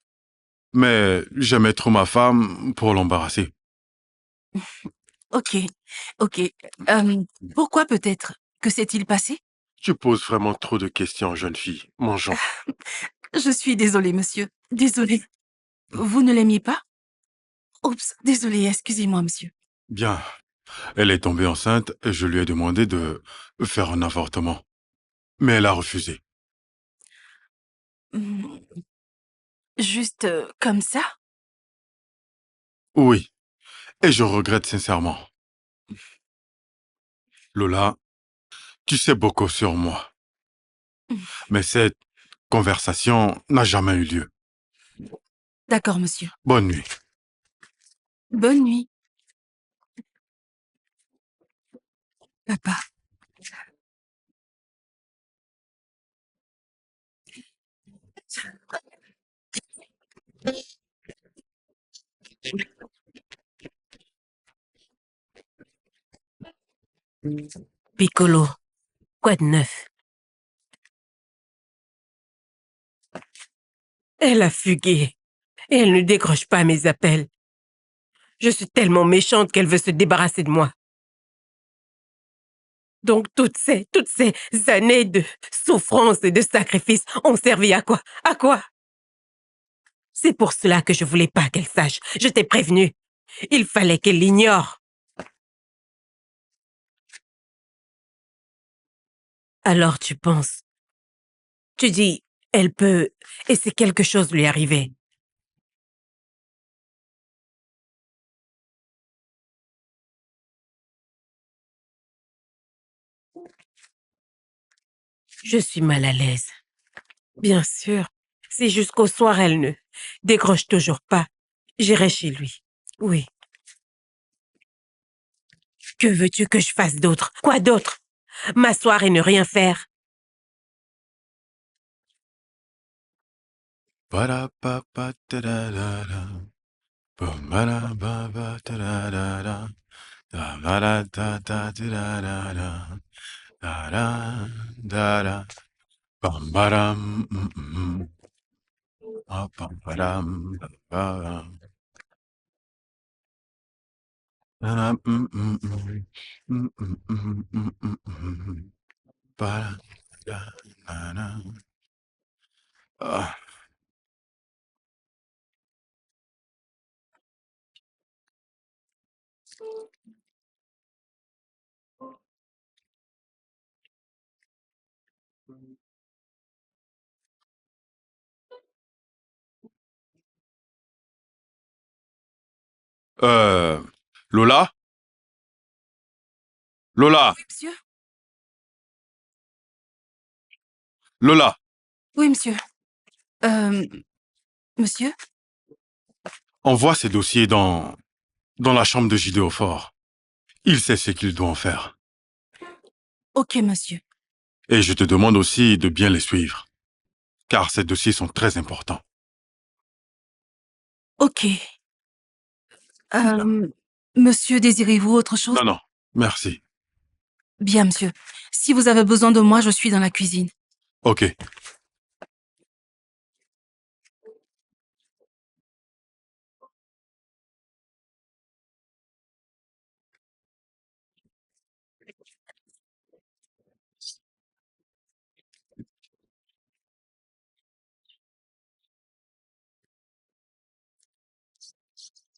Mais j'aimais trop ma femme pour l'embarrasser. Ok, ok. Pourquoi peut-être? Que s'est-il passé? Tu poses vraiment trop de questions, jeune fille. Mangeons. Je suis désolée, monsieur. Désolée. Vous ne l'aimiez pas? Oups, désolée, excusez-moi, monsieur. Bien. Elle est tombée enceinte et je lui ai demandé de faire un avortement. Mais elle a refusé. Hmm, Juste comme ça? Oui. Et je regrette sincèrement. Lola, tu sais beaucoup sur moi. Mais cette conversation n'a jamais eu lieu. D'accord, monsieur. Bonne nuit. Bonne nuit. Papa. Piccolo, quoi de neuf? Elle a fugué et elle ne décroche pas mes appels. Je suis tellement méchante qu'elle veut se débarrasser de moi. Donc toutes ces années de souffrance et de sacrifice ont servi à quoi? À quoi? C'est pour cela que je voulais pas qu'elle sache. Je t'ai prévenu. Il fallait qu'elle l'ignore. Alors tu penses. Tu dis, elle peut, et si quelque chose lui arrivait. Je suis mal à l'aise. Bien sûr. Si jusqu'au soir elle ne décroche toujours pas, j'irai chez lui. Oui. Que veux-tu que je fasse d'autre? Quoi d'autre? M'asseoir et ne rien faire? Ba-da-ba-ba-da-da-da-da. Ba-ba-da-ba-ba-da-da-da-da. Da-ba-da-da-da-da-da-da. Da-da-da-da. Bam-ba-dam, mm-mm. Ba-bam-ba-dam, ba-bam. Da-da, mm-mm-mm. Mm-mm-mm-mm-mm-mm. Ba-da-da-da-da. Ah. Euh, Lola? Lola? Oui, monsieur? Lola? Oui, monsieur. Euh, monsieur? Envoie ces dossiers dans la chambre de Gideon Fort. Il sait ce qu'il doit en faire. Ok, monsieur. Et je te demande aussi de bien les suivre, car ces dossiers sont très importants. Ok. Monsieur, désirez-vous autre chose? Non, non, merci. Bien, monsieur. Si vous avez besoin de moi, je suis dans la cuisine. Ok.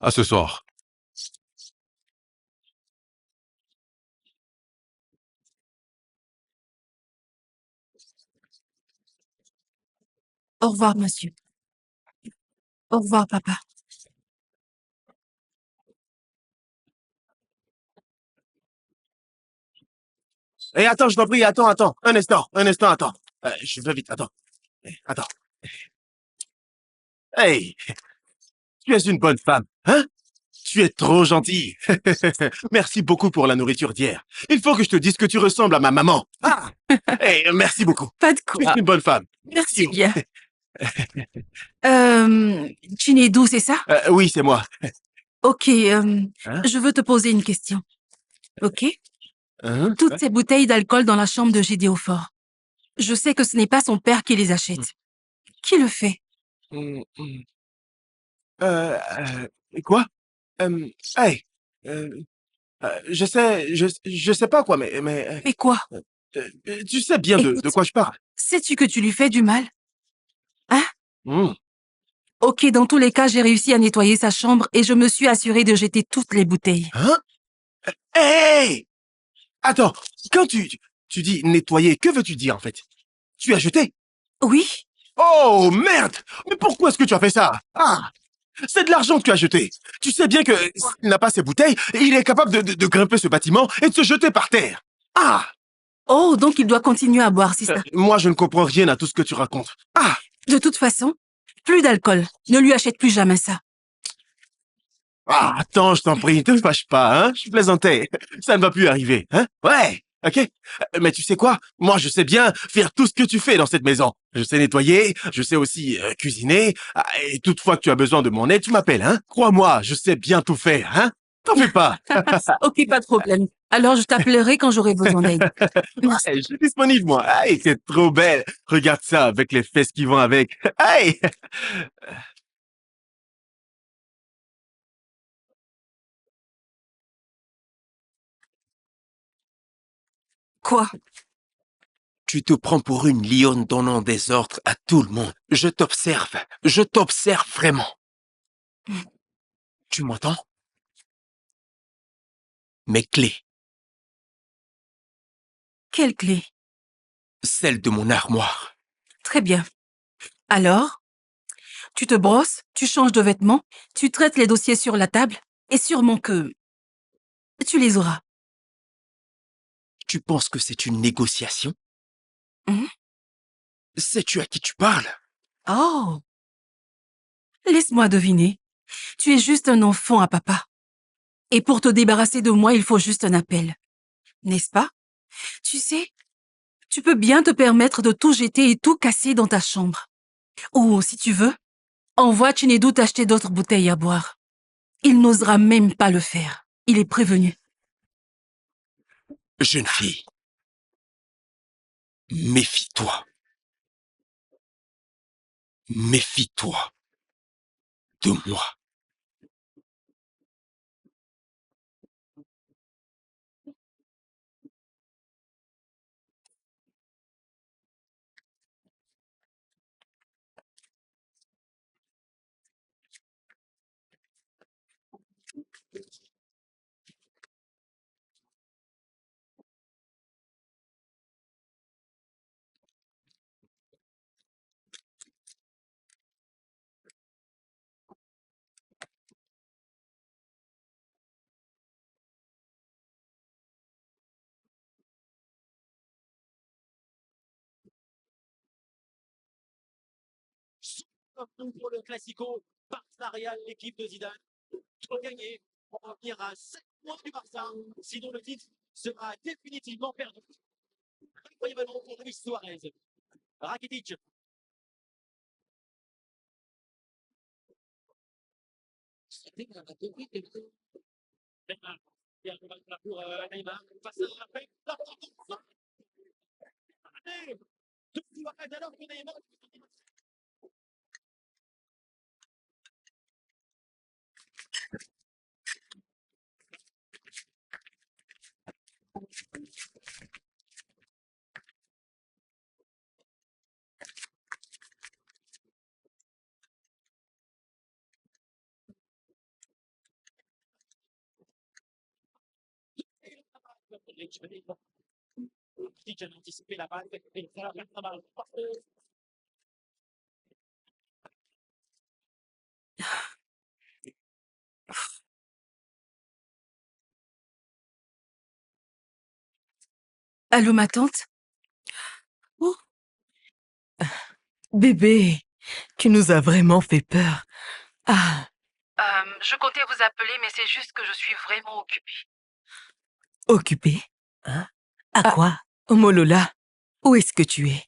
À ce soir. Au revoir, monsieur. Au revoir, papa. Eh, attends, je t'en prie, attends. Un instant, attends. Je vais vite, attends. Attends. Hey, tu es une bonne femme, hein? Tu es trop gentille. Merci beaucoup pour la nourriture d'hier. Il faut que je te dise que tu ressembles à ma maman. Ah! Hey, merci beaucoup. Pas de Tu es quoi. une bonne femme. Merci bien. Chinedou, c'est ça? Oui, c'est moi. Ok, Hein? je veux te poser une question. Ok? Hein? Toutes ces bouteilles d'alcool dans la chambre de Gédéophore. Je sais que ce n'est pas son père qui les achète. Qui le fait? Hum, hum. Quoi? Hey, euh, je sais pas quoi, mais Mais quoi? tu sais bien de Écoute, quoi je parle. sais-tu que tu lui fais du mal? Hein? Hum. Ok, dans tous les cas, j'ai réussi à nettoyer sa chambre et je me suis assurée de jeter toutes les bouteilles. Hein? Hey! Attends, quand tu dis nettoyer, que veux-tu dire en fait? Tu as jeté? Oui? Oh merde! Mais pourquoi est-ce que tu as fait ça? Ah! C'est de l'argent que tu as jeté. Tu sais bien que s'il n'a pas ses bouteilles, il est capable de grimper ce bâtiment et de se jeter par terre. Ah! Oh, donc il doit continuer à boire, c'est ça. Moi, je ne comprends rien à tout ce que tu racontes. Ah! De toute façon, plus d'alcool. Ne lui achète plus jamais ça. Ah, attends, je t'en prie, ne te fâche pas, hein? Je plaisantais. Ça ne va plus arriver, hein? Ouais, ok? Mais tu sais quoi? Moi, je sais bien faire tout ce que tu fais dans cette maison. Je sais nettoyer, je sais aussi cuisiner. Ah, et toutefois que tu as besoin de mon aide, tu m'appelles, hein? Crois-moi, je sais bien tout faire, hein? T'en fais pas. Ok, pas de problème. Alors je t'appellerai quand j'aurai besoin d'aide. Merci. Ouais, je suis disponible, moi. Hey, t'es trop belle. Regarde ça avec les fesses qui vont avec. Hey! Quoi? Tu te prends pour une lionne donnant des ordres à tout le monde. Je t'observe vraiment. Tu m'entends? Mes clés, Quelle clé? celles de mon armoire. Très bien. Alors, tu te brosses, tu changes de vêtements, tu traites les dossiers sur la table et sûrement que tu les auras. Tu penses que c'est une négociation? Mhm. Sais-tu à qui tu parles? Oh, laisse-moi deviner. Tu es juste un enfant à papa. Et pour te débarrasser de moi, il faut juste un appel. N'est-ce pas? Tu sais, tu peux bien te permettre de tout jeter et tout casser dans ta chambre. Ou, si tu veux, envoie Chinedou t'acheter d'autres bouteilles à boire. Il n'osera même pas le faire. Il est prévenu. Jeune fille, méfie-toi. Méfie-toi de moi. Pour le Classico, Barça Real, l'équipe de Zidane doit gagner pour revenir à 7 points du Barça. Sinon, le titre sera définitivement perdu. Incroyablement pour Luis Suarez. Rakitic. Neymar. Bien, pour Neymar. Face à Mbappé. La porte. Allez, de Suarez alors que Neymar. Rakitic a anticipé la balle. Et ça va faire pas mal. Allô, ma tante? Oh, Bébé, tu nous as vraiment fait peur. Ah, je comptais vous appeler, mais c'est juste que je suis vraiment occupée. occupé? Hein? À Ah, quoi? Molola, où est-ce que tu es?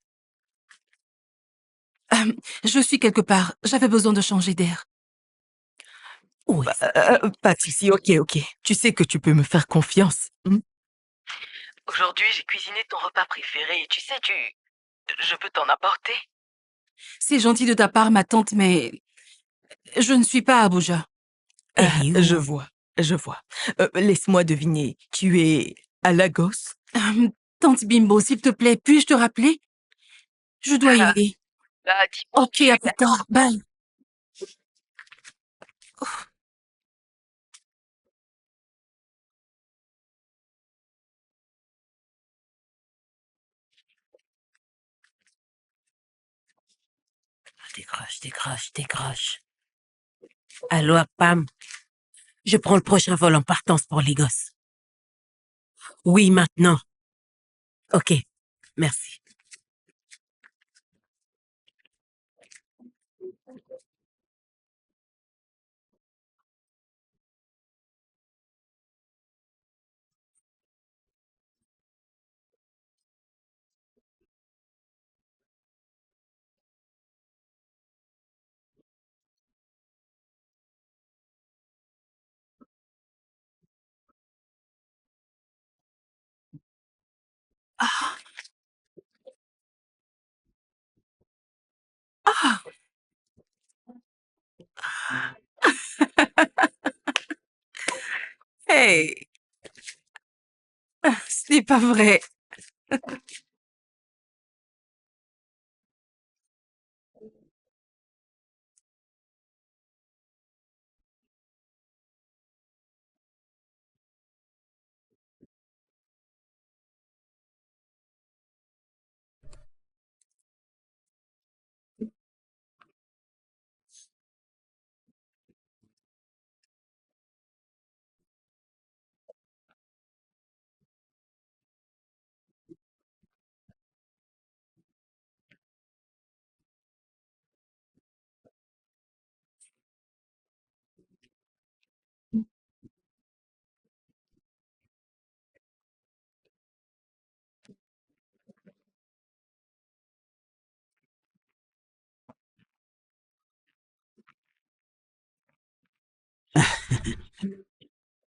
Je suis quelque part. J'avais besoin de changer d'air. Où Bah, est-ce? pas de souci, ok. Tu sais que tu peux me faire confiance. Aujourd'hui, j'ai cuisiné ton repas préféré et tu sais, je peux t'en apporter. C'est gentil de ta part, ma tante, mais je ne suis pas à Abuja. Et Je où? vois, je vois. Laisse-moi deviner, tu es à Lagos? Tante Bimbo, s'il te plaît, puis-je te rappeler? Je dois y aller. Bah, dis-moi, Ok, à plus tard. Bye. Décroche. Allô, Pam? Je prends le prochain vol en partance pour Lagos. Oui, maintenant. Ok, merci. Ah, ah, hey, ce n'est pas vrai.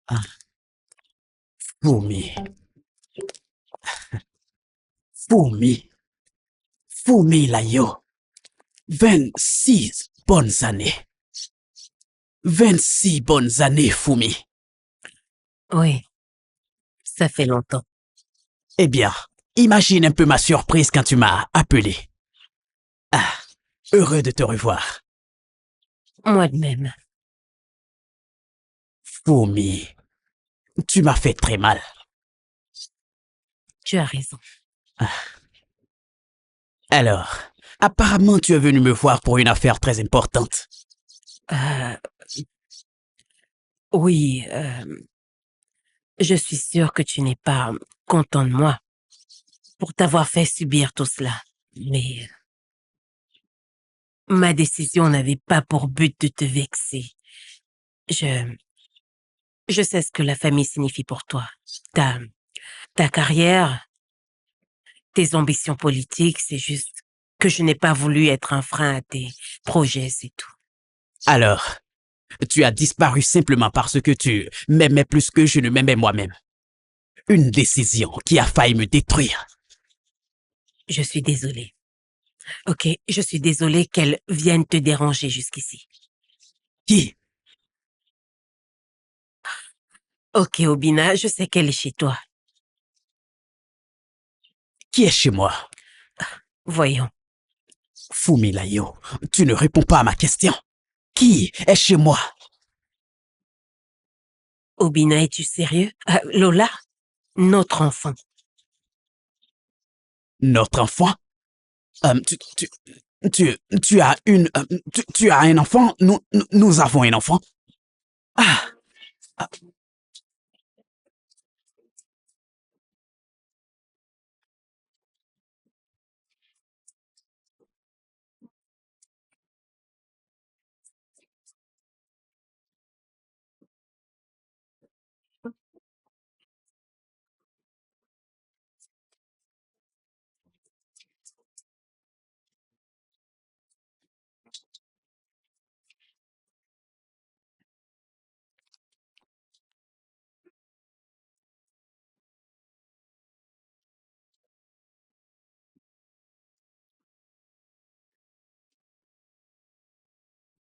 Ah, Fumi, Fumi, Fumi Layo. 26 bonnes années. 26 bonnes années, Fumi. Oui, ça fait longtemps. Eh bien, imagine un peu ma surprise quand tu m'as appelé. Ah, heureux de te revoir. Moi de même. Fumi, tu m'as fait très mal. Tu as raison. Alors, apparemment tu es venu me voir pour une affaire très importante. Euh, oui, je suis sûre que tu n'es pas content de moi pour t'avoir fait subir tout cela. Mais ma décision n'avait pas pour but de te vexer. Je, je sais ce que la famille signifie pour toi. Ta, ta carrière, tes ambitions politiques, c'est juste que je n'ai pas voulu être un frein à tes projets, c'est tout. Alors, tu as disparu simplement parce que tu m'aimais plus que je ne m'aimais moi-même. Une décision qui a failli me détruire. Je suis désolée. Ok, je suis désolée qu'elle vienne te déranger jusqu'ici. Qui? Ok, Obina, je sais qu'elle est chez toi. Qui est chez moi? Voyons. Fumilayo, tu ne réponds pas à ma question. Qui est chez moi? Obina, es-tu sérieux? Lola, notre enfant. Notre enfant? Euh, tu, tu, tu as tu as un enfant? Nous avons un enfant. Ah,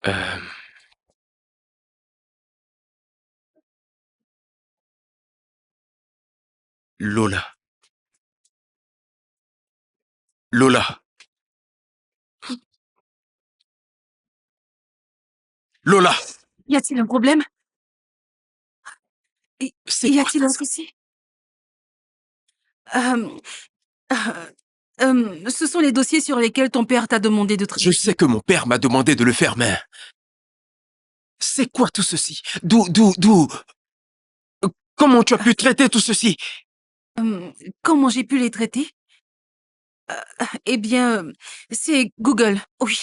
Euh, Lola. Lola. Lola. Y a-t-il un problème? C'est Y quoi a-t-il un souci? Euh, ce sont les dossiers sur lesquels ton père t'a demandé de Je travailler. sais que mon père m'a demandé de le faire, mais... C'est quoi tout ceci? Comment tu as pu traiter tout ceci? Comment j'ai pu les traiter? Eh bien, c'est Google. Oui,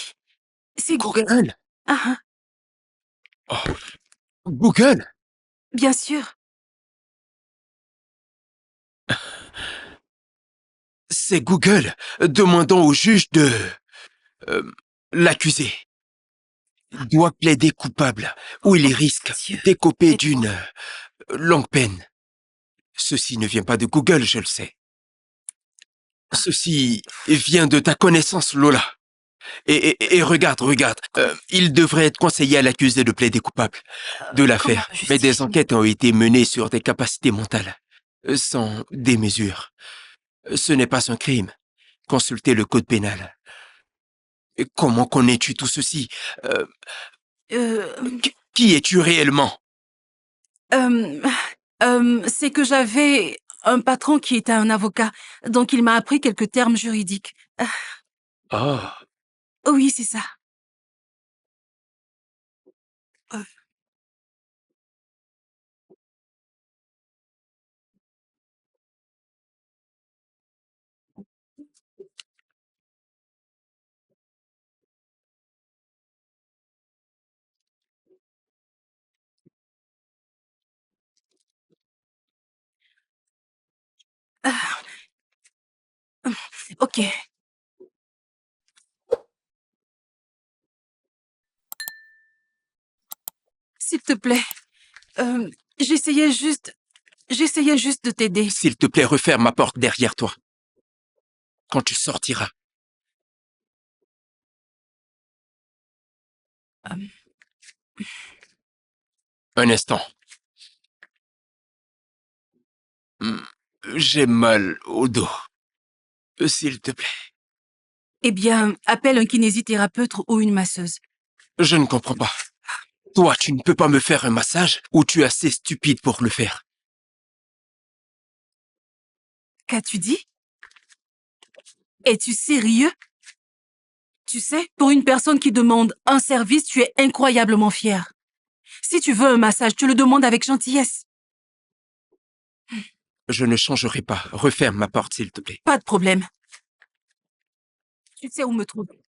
c'est Google. Google? Ah, Oh, Google? bien sûr. C'est Google demandant au juge de... euh, l'accuser. Il doit plaider coupable ou il risque Dieu. d'écoper d'une longue peine. Ceci ne vient pas de Google, je le sais. Ceci vient de ta connaissance, Lola. Et regarde. Il devrait être conseillé à l'accusé de plaider coupable de l'affaire. Comment me Mais des justifier? enquêtes ont été menées sur des capacités mentales, sans démesure. Ce n'est pas un crime. Consultez le code pénal. Et comment connais-tu tout ceci? Qui es-tu réellement? C'est que j'avais un patron qui était un avocat, donc il m'a appris quelques termes juridiques. Oh, Oui, c'est ça. Ok. S'il te plaît, euh, j'essayais juste de t'aider. s'il te plaît, referme ma porte derrière toi. Quand tu sortiras. Un instant. J'ai mal au dos. S'il te plaît. Eh bien, appelle un kinésithérapeute ou une masseuse. Je ne comprends pas. Toi, tu ne peux pas me faire un massage ou tu es assez stupide pour le faire? Qu'as-tu dit? Es-tu sérieux? Tu sais, pour une personne qui demande un service, tu es incroyablement fier. Si tu veux un massage, tu le demandes avec gentillesse. Je ne changerai pas. Referme ma porte, s'il te plaît. Pas de problème. Tu sais où me trouver.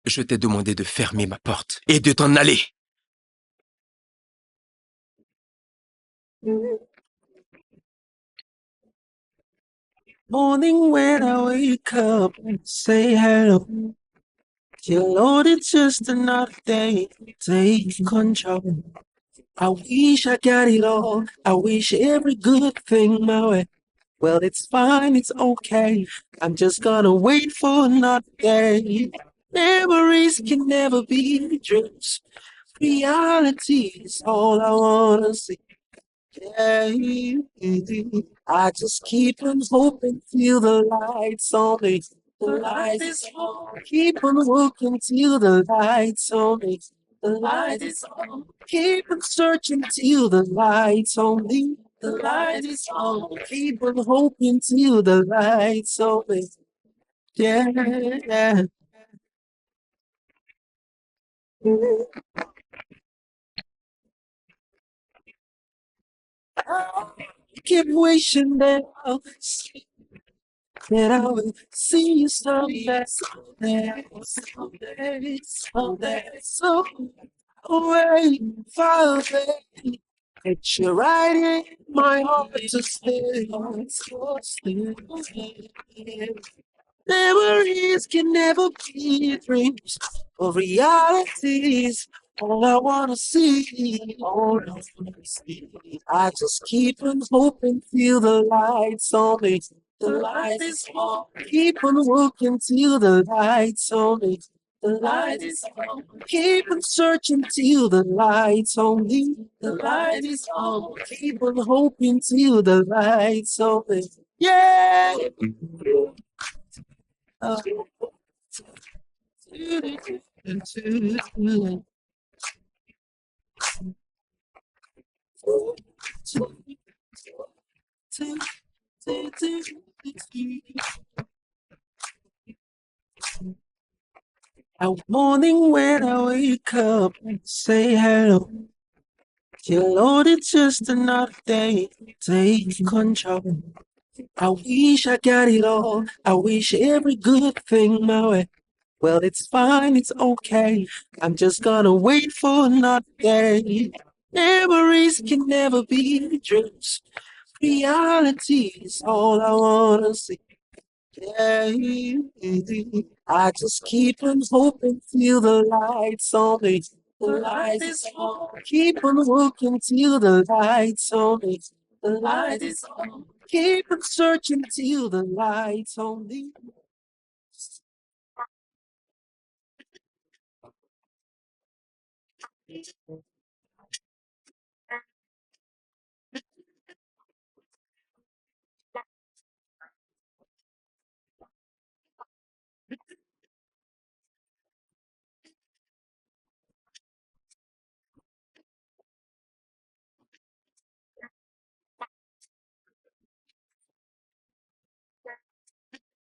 Je t'ai demandé de fermer ma porte et de t'en aller. Morning when I wake up, say hello. Dear Lord, it's just another day. Take control. I wish I got it all. I wish every good thing my way. Well, it's fine, it's okay. I'm just gonna wait for another day. Memories can never be dreams. Reality is all I wanna see. Yeah. I just keep on hoping till the lights on me. The light is on. Keep on working till the lights on me. The light is on. Keep on searching till the lights on me. The light is on. Keep on hoping till the lights on me. Yeah. Keep wishing that I will see you someday, so away, far away. It's you right in my heart to stay. Memories can never be dreams or realities. All I wanna see, all I wanna see. I just keep on hoping till the lights on me. The light is on. Keep on working till the lights on me. The light is on. Keep on searching till the lights on me. The light is on. Keep on hoping till the lights on me. Yeah. Uh, Morning when I wake up, say hello. Dear Lord, it's just another day. Take control. I wish I got it all. I wish every good thing my way. Well, it's fine, it's okay. I'm just gonna wait for another day. Memories can never be dreams. Reality is all I wanna see. Yeah. I just keep on hoping till the lights on me. The light is on. Keep on working till the lights on me. The light is on. Keep on searching till the lights on me.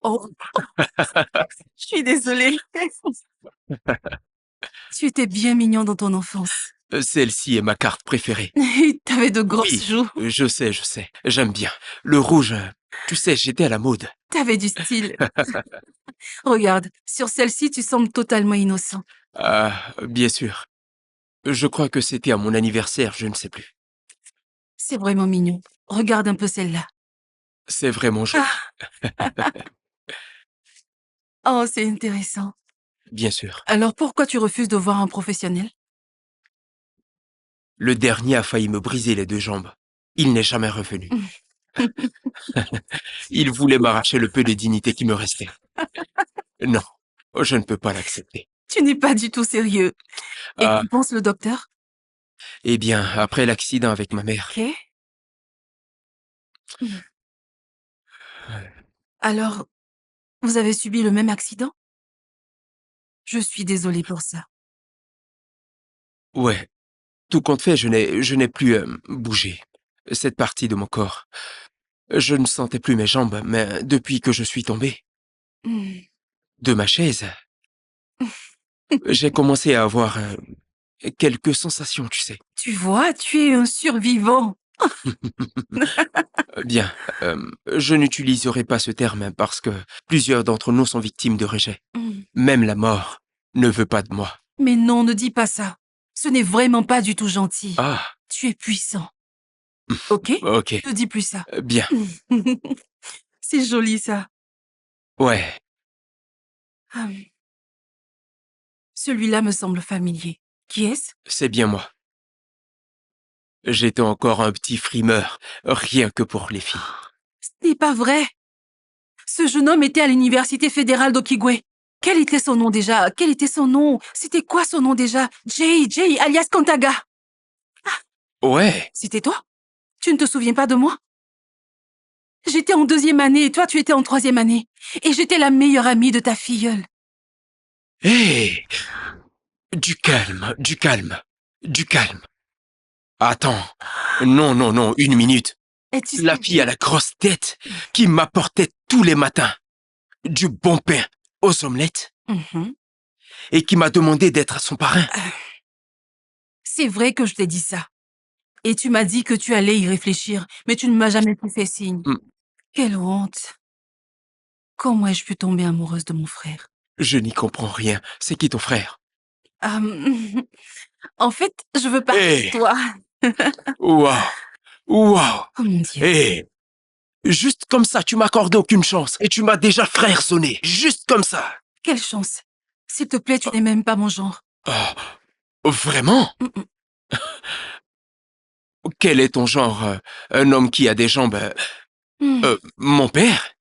Oh, je suis désolée. Tu étais bien mignon dans ton enfance. Celle-ci est ma carte préférée. Et t'avais de grosses Oui, joues. je sais. J'aime bien. Le rouge, tu sais, j'étais à la mode. T'avais du style. Regarde, sur celle-ci, tu sembles totalement innocent. Ah, bien sûr. Je crois que c'était à mon anniversaire, je ne sais plus. C'est vraiment mignon. Regarde un peu celle-là. C'est vraiment joli. Oh, c'est intéressant. Bien sûr. Alors pourquoi tu refuses de voir un professionnel? Le dernier a failli me briser les 2 jambes. Il n'est jamais revenu. Il voulait m'arracher le peu de dignité qui me restait. Non, je ne peux pas l'accepter. Tu n'es pas du tout sérieux. Et Ah, qu'en pense le docteur? eh bien, après l'accident avec ma mère, Ok. Alors, vous avez subi le même accident? Je suis désolée pour ça. ouais, tout compte fait, je n'ai plus bougé cette partie de mon corps. Je ne sentais plus mes jambes, mais depuis que je suis tombé Hmm. de ma chaise, j'ai commencé à avoir quelques sensations, tu sais. Tu vois, tu es un survivant. Bien, je n'utiliserai pas ce terme parce que plusieurs d'entre nous sont victimes de rejet. Hmm. Même la mort ne veut pas de moi. Mais non, ne dis pas ça. Ce n'est vraiment pas du tout gentil. Ah, Tu es puissant. Ok? ok, Ne dis plus ça. bien, C'est joli ça. ouais, Hum. Celui-là me semble familier. Qui est-ce? c'est bien moi. J'étais encore un petit frimeur, rien que pour les filles. Ce n'est pas vrai. Ce jeune homme était à l'université fédérale d'Okigwe. Quel était son nom déjà? Quel était son nom? C'était quoi son nom déjà? Jay, alias Kantaga. Ouais, C'était toi? Tu ne te souviens pas de moi? J'étais en 2e année et toi tu étais en 3e année. Et j'étais la meilleure amie de ta filleule. hé, du calme, du calme, du calme. Attends, non, une minute. Es-tu La fille à la grosse tête qui m'apportait tous les matins du bon pain aux omelettes Mhm. et qui m'a demandé d'être son parrain. C'est vrai que je t'ai dit ça. Et tu m'as dit que tu allais y réfléchir, mais tu ne m'as jamais plus fait signe. Hmm. Quelle honte. Comment ai-je pu tomber amoureuse de mon frère? Je n'y comprends rien. C'est qui ton frère? En fait, je veux parler Hé, de toi. waouh, waouh, Oh mon Dieu. hé. Juste comme ça, tu m'accordes aucune chance et tu m'as déjà frère sonné. Juste comme ça. Quelle chance. S'il te plaît, tu n'es même pas mon genre. Oh, Vraiment? Quel est ton genre? Un homme qui a des jambes... mon père?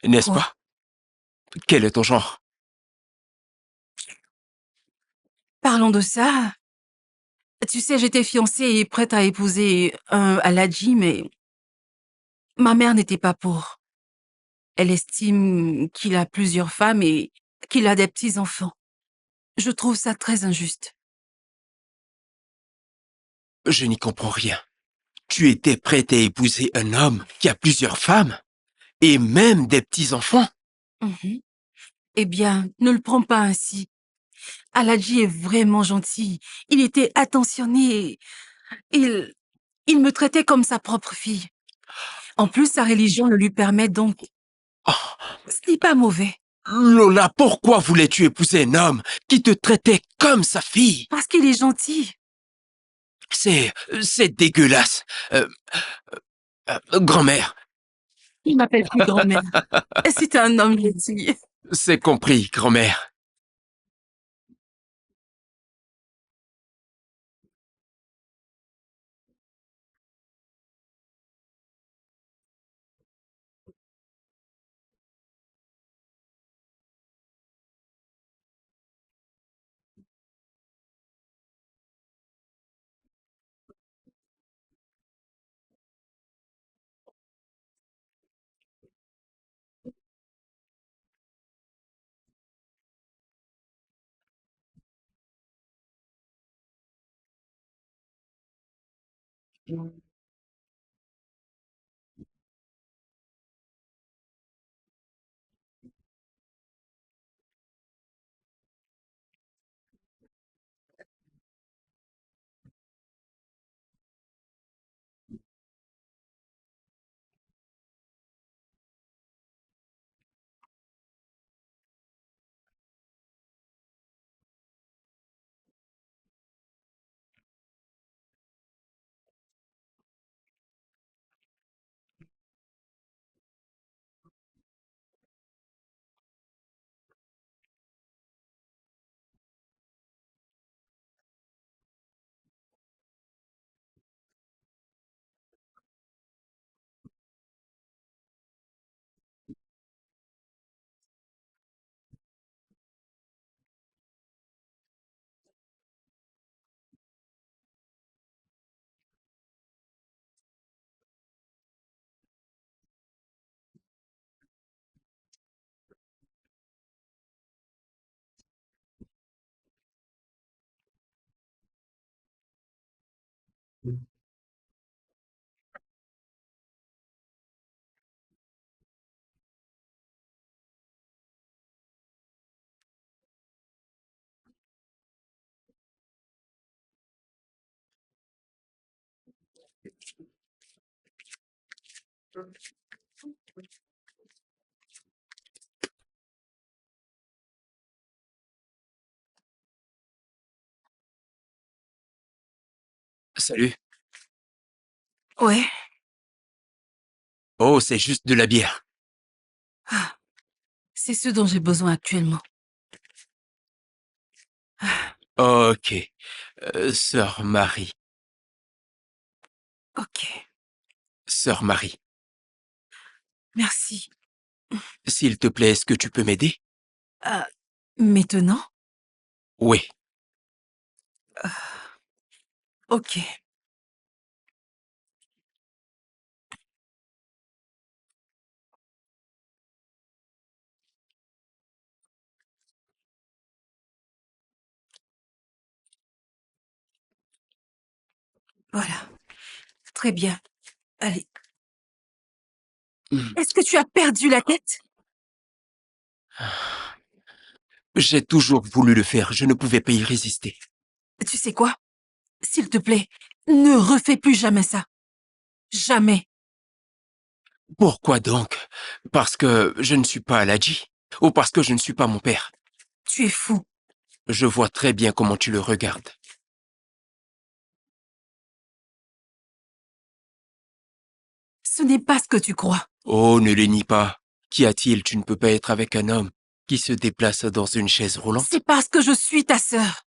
N'est-ce Quoi? pas? Quel est ton genre? Parlons de ça. Tu sais, j'étais fiancée et prête à épouser un Aladji, mais ma mère n'était pas pour. Elle estime qu'il a plusieurs femmes et qu'il a des petits-enfants. Je trouve ça très injuste. Je n'y comprends rien. Tu étais prête à épouser un homme qui a plusieurs femmes et même des petits-enfants? Mhm. Eh bien, ne le prends pas ainsi. Aladji est vraiment gentil. Il était attentionné. Il, il me traitait comme sa propre fille. En plus, sa religion le lui permet donc. Oh, Ce n'est pas mauvais. Lola, pourquoi voulais-tu épouser un homme qui te traitait comme sa fille? Parce qu'il est gentil. C'est dégueulasse. Grand-mère, Il m'appelle plus grand-mère. C'est un homme gentil. c'est compris, grand-mère. Salut. Ouais. Oh, c'est juste de la bière. Ah, c'est ce dont j'ai besoin actuellement. Ok. Sœur Marie. Ok. Sœur Marie. Merci. S'il te plaît, est-ce que tu peux m'aider? Ah, maintenant? Oui. Ok. Voilà. Très bien. Allez. Est-ce que tu as perdu la tête? J'ai toujours voulu le faire, je ne pouvais pas y résister. Tu sais quoi? S'il te plaît, ne refais plus jamais ça. Jamais. Pourquoi donc? Parce que je ne suis pas Aladji? Ou parce que je ne suis pas mon père? Tu es fou. Je vois très bien comment tu le regardes. Ce n'est pas ce que tu crois. Oh, ne le nie pas. Qu'y a-t-il? Tu ne peux pas être avec un homme qui se déplace dans une chaise roulante? C'est parce que je suis ta sœur.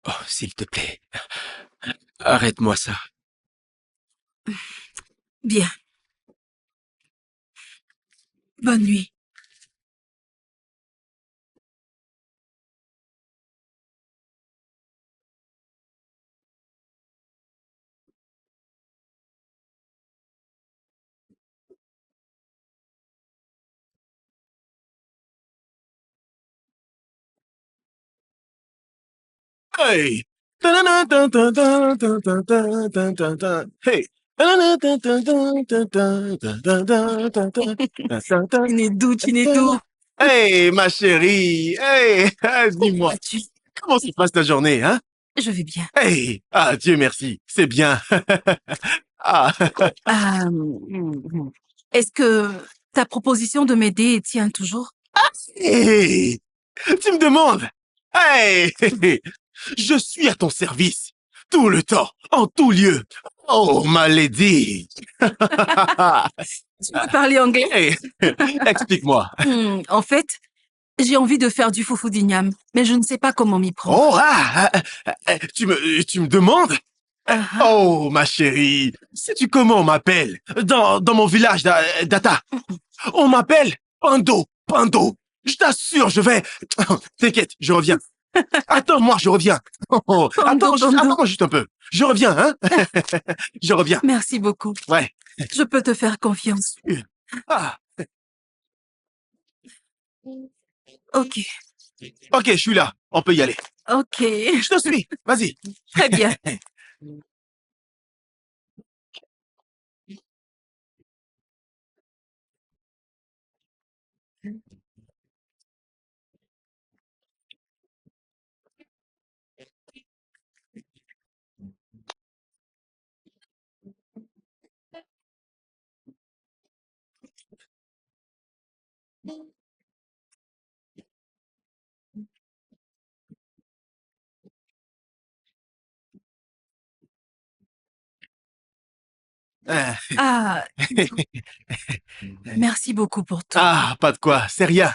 Oh, s'il te plaît, arrête-moi ça. Bien. Bonne nuit. Hey! Ta-da-da-da-da-da-da-da-da-da-da-da. Hey! Ta-da-da-da-da-da-da-da-da-da-da-da. Chinedou. Hey, ma chérie! Hey! Comment Dis-moi, vas-tu? comment se passe ta journée, hein? Je vais bien. Hey! Ah, Dieu merci, c'est bien. Ah, Est-ce que ta proposition de m'aider tient toujours? hey! Tu me demandes? Hey! Je suis à ton service, tout le temps, en tout lieu. Oh, ma lady! Tu veux parler anglais? Hey! Explique-moi. En fait, j'ai envie de faire du foufou d'igname, mais je ne sais pas comment m'y prendre. Oh, tu me demandes? Ah, ah. Oh, ma chérie, sais-tu comment on m'appelle dans mon village d'Ata? On m'appelle Pando, Pando. Je t'assure, je vais... T'inquiète, je reviens. Attends-moi, je reviens. Oh, Pando, Pando. attends-moi juste un peu. Je reviens, hein? Je reviens. Merci beaucoup. Ouais. Je peux te faire confiance. Ah, Ok, ok, je suis là. On peut y aller. ok. Je te suis. Vas-y. Très bien. Ah, Ah, merci beaucoup pour tout. ah, pas de quoi, c'est rien.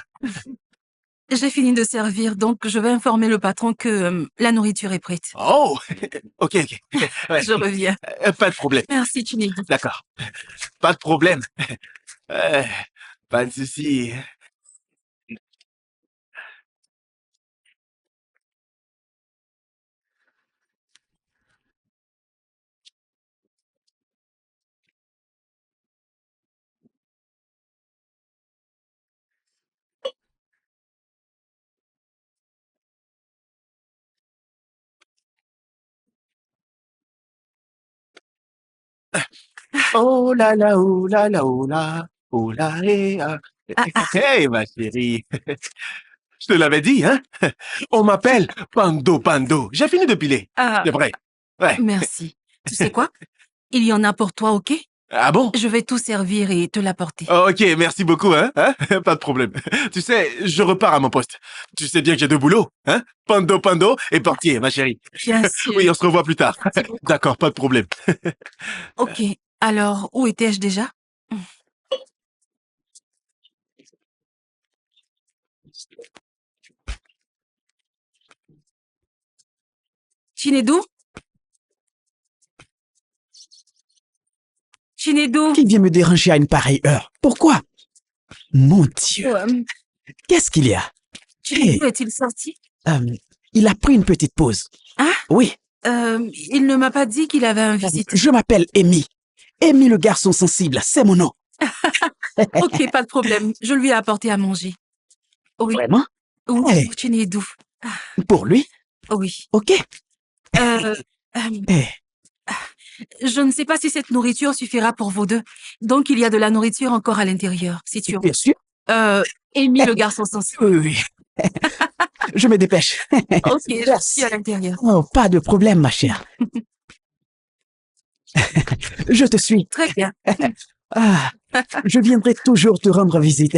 J'ai fini de servir, donc je vais informer le patron que la nourriture est prête. Oh, ok, ok. Ouais. Je reviens. Pas de problème. Merci, Chinedou. D'accord. Pas de problème. Euh, pas de souci. Oh là là, oh là là, oh là, eh, ah. Ah, ah, Hey, ma chérie. Je te l'avais dit, hein? On m'appelle Pando Pando. J'ai fini de piler. ah, C'est vrai. Ouais. merci. Tu sais quoi? Il y en a pour toi, ok? Ah bon? Je vais tout servir et te l'apporter. Oh, ok, merci beaucoup, hein? Pas de problème. Tu sais, je repars à mon poste. Tu sais bien que j'ai deux boulots, hein? Pando Pando et portier, ma chérie. Bien sûr. Oui, on se revoit plus tard. Merci beaucoup. D'accord, pas de problème. Ok. Alors, où étais-je déjà? Chinedou? Chinedou? Qui vient me déranger à une pareille heure? Pourquoi? Mon Dieu, qu'est-ce qu'il y a? Hey, Chinedou est-il sorti? il a pris une petite pause. Hein? Oui, Il ne m'a pas dit qu'il avait un visite. je m'appelle Amy. Amy le garçon sensible, c'est mon nom. Ok, pas de problème. Je lui ai apporté à manger. Oui, Vraiment? oui, Hey, Chinedou. pour lui? Oui. Ok. Euh, euh, Hey, je ne sais pas si cette nourriture suffira pour vous deux. Donc, il y a de la nourriture encore à l'intérieur, si tu veux. bien sûr. Amy, le garçon sensible. Oui, oui. Je me dépêche. Ok, je suis Merci. à l'intérieur. Oh, pas de problème, ma chère. Je te suis. Très bien. Ah, je viendrai toujours te rendre visite.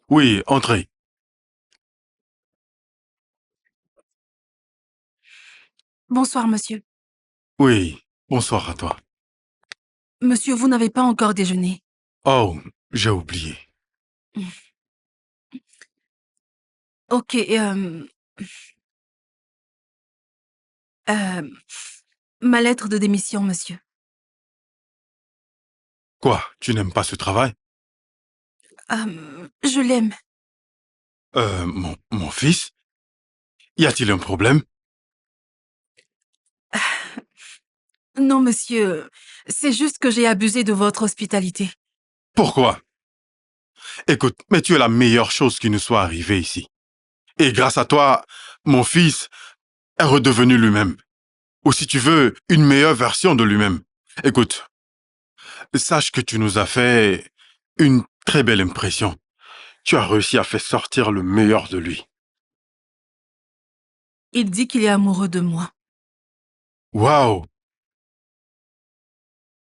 Oui, entrez. Bonsoir, monsieur. Oui, bonsoir à toi. Monsieur, vous n'avez pas encore déjeuné. Oh, j'ai oublié. Ok, ma lettre de démission, monsieur. Quoi, tu n'aimes pas ce travail? Je l'aime. Mon fils? Y a-t-il un problème? Non, monsieur, c'est juste que j'ai abusé de votre hospitalité. Pourquoi? Écoute, mais tu es la meilleure chose qui nous soit arrivée ici. Et grâce à toi, mon fils est redevenu lui-même. Ou si tu veux, une meilleure version de lui-même. Écoute, sache que tu nous as fait une très belle impression. Tu as réussi à faire sortir le meilleur de lui. Il dit qu'il est amoureux de moi. Waouh!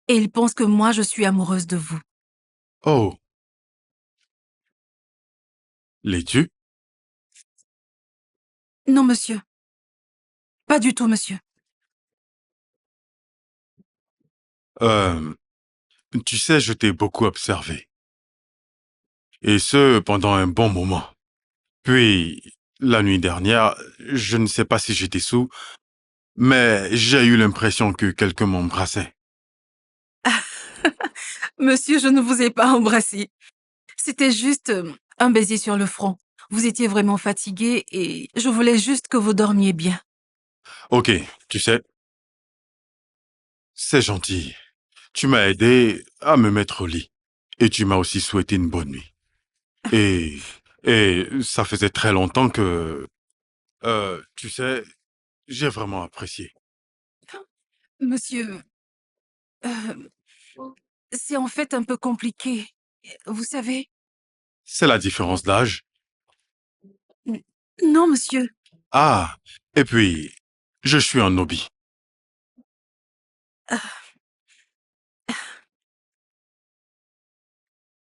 Et il pense que moi, je suis amoureuse de vous. Oh! L'es-tu? Non, monsieur. Pas du tout, monsieur. Tu sais, je t'ai beaucoup observé. Et ce, pendant un bon moment. Puis, la nuit dernière, je ne sais pas si j'étais sous, mais j'ai eu l'impression que quelqu'un m'embrassait. Monsieur, je ne vous ai pas embrassé. C'était juste un baiser sur le front. Vous étiez vraiment fatigué et je voulais juste que vous dormiez bien. Ok, tu sais, c'est gentil. Tu m'as aidé à me mettre au lit. Et tu m'as aussi souhaité une bonne nuit. Et, et ça faisait très longtemps que, tu sais, j'ai vraiment apprécié. Monsieur, c'est en fait un peu compliqué. Vous savez? C'est la différence d'âge. Non, monsieur. Ah, et puis, je suis un hobby.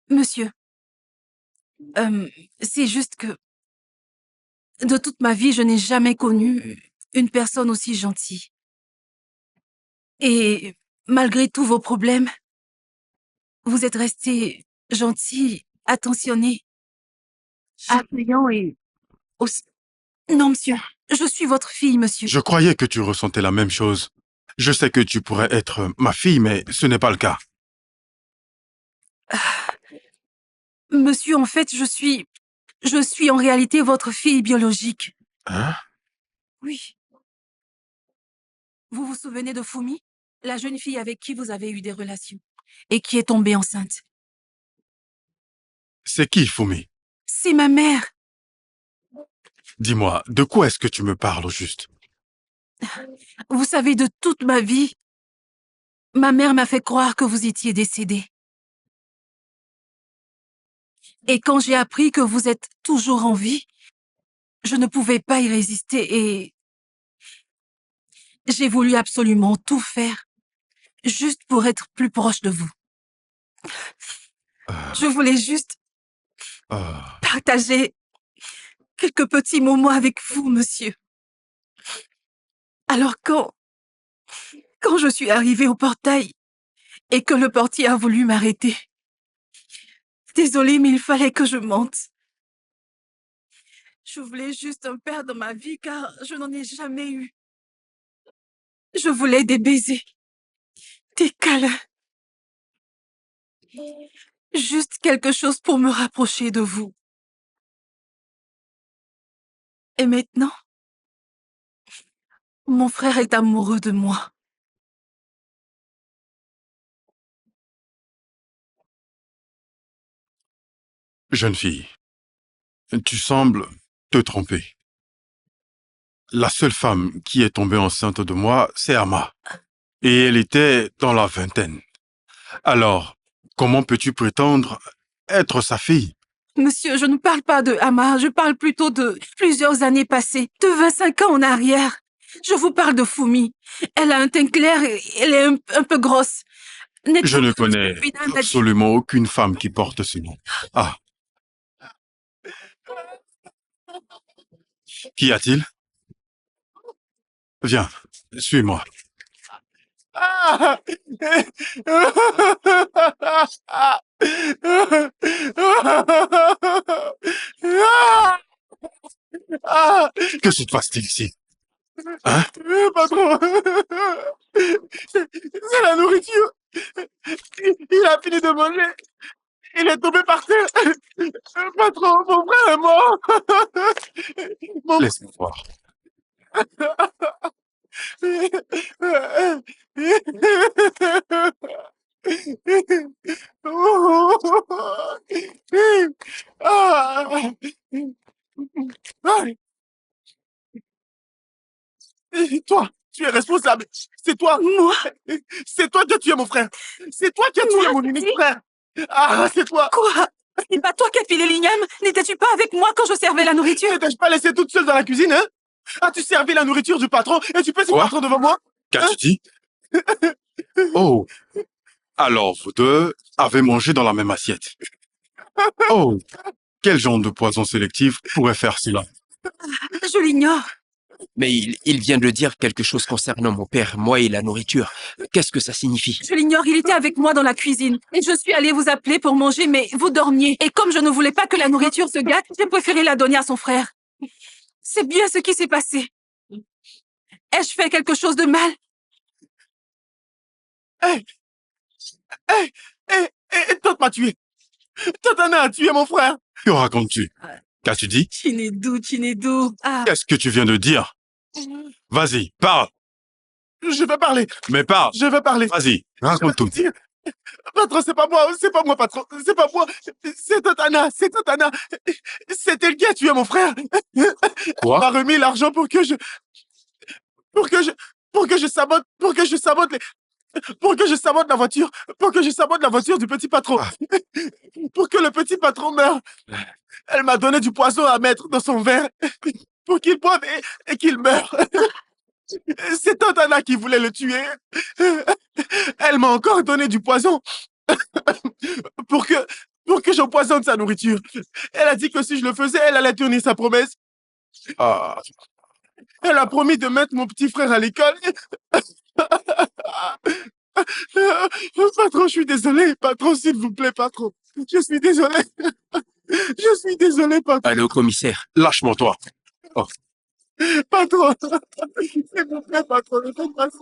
Monsieur, c'est juste que de toute ma vie, je n'ai jamais connu une personne aussi gentille. Et malgré tous vos problèmes, vous êtes resté gentil, attentionné, accueillant et aussi... Non, monsieur, je suis votre fille, monsieur. Je croyais que tu ressentais la même chose. Je sais que tu pourrais être ma fille, mais ce n'est pas le cas. Monsieur, en fait, je suis en réalité votre fille biologique. Hein? Oui. Vous vous souvenez de Fumi, la jeune fille avec qui vous avez eu des relations et qui est tombée enceinte? C'est qui, Fumi? C'est ma mère. Dis-moi, de quoi est-ce que tu me parles au juste? Vous savez, de toute ma vie, ma mère m'a fait croire que vous étiez décédé. Et quand j'ai appris que vous êtes toujours en vie, je ne pouvais pas y résister et j'ai voulu absolument tout faire, juste pour être plus proche de vous. Je voulais juste Euh, partager quelques petits moments avec vous, monsieur. Alors quand je suis arrivée au portail et que le portier a voulu m'arrêter, désolée, mais il fallait que je mente. Je voulais juste un père dans ma vie car je n'en ai jamais eu. Je voulais des baisers, des câlins. Juste quelque chose pour me rapprocher de vous. Et maintenant, mon frère est amoureux de moi. jeune fille, tu sembles te tromper. La seule femme qui est tombée enceinte de moi, c'est Ama. Et elle était dans la vingtaine. Alors, comment peux-tu prétendre être sa fille? Monsieur, je ne parle pas de Hama, je parle plutôt de plusieurs années passées, de 25 ans en arrière. Je vous parle de Fumi. Elle a un teint clair et elle est un peu grosse. Je ne connais Bina m'a dit- absolument aucune femme qui porte ce nom. Ah, Qu'y a-t-il? Viens, suis-moi. Ah! Ah! Que se passe-t-il ici? Hein? Patron! C'est la nourriture! Il a fini de manger! Il est tombé par terre! Patron, mon frère est mort! Laisse-moi voir. Ah! Toi, tu es responsable. C'est toi. Moi? C'est toi qui as tué mon frère. C'est toi qui as tué mon unique frère. Ah, c'est toi. Quoi? C'est pas toi qui as filé l'igname? N'étais-tu pas avec moi quand je servais la nourriture? Ne t'ai-je pas laissé toute seule dans la cuisine, hein? As-tu servi la nourriture du patron et tu peux ce patron devant moi? Qu'as-tu dit? Oh, alors vous deux avez mangé dans la même assiette. Oh, quel genre de poison sélectif pourrait faire cela? Je l'ignore. Mais il vient de dire quelque chose concernant mon père, moi et la nourriture. Qu'est-ce que ça signifie? Je l'ignore, il était avec moi dans la cuisine. Et je suis allée vous appeler pour manger, mais vous dormiez. Et comme je ne voulais pas que la nourriture se gâte, j'ai préféré la donner à son frère. C'est bien ce qui s'est passé. Ai-je fait quelque chose de mal? Tante m'a tué. Tante Anna a tué mon frère. Que racontes-tu? Qu'as-tu dit? Chinedou, Chinedou. Ah. Qu'est-ce que tu viens de dire? Vas-y, parle. Je vais parler. Mais parle. Je vais parler. Vas-y, raconte tout. Patron, c'est pas moi, patron. C'est pas moi. C'est Totana, c'est Totana. C'est elle qui a tué mon frère. Quoi? Elle m'a remis l'argent pour que je sabote, pour que je sabote la voiture, pour que je sabote la voiture du petit patron. Pour que le petit patron meure. Elle m'a donné du poison à mettre dans son verre pour qu'il boive et qu'il meure. C'est Totana qui voulait le tuer. Elle m'a encore donné du poison pour que j'empoisonne sa nourriture. Elle a dit que si je le faisais, elle allait tenir sa promesse. Ah. Elle a promis de mettre mon petit frère à l'école. Patron, je suis désolé. Patron, s'il vous plaît, patron. Je suis désolé. Je suis désolé, patron. Allô, commissaire. Lâche-moi, toi. Oh. Patron. S'il vous plaît, patron. Ne faites pas ça.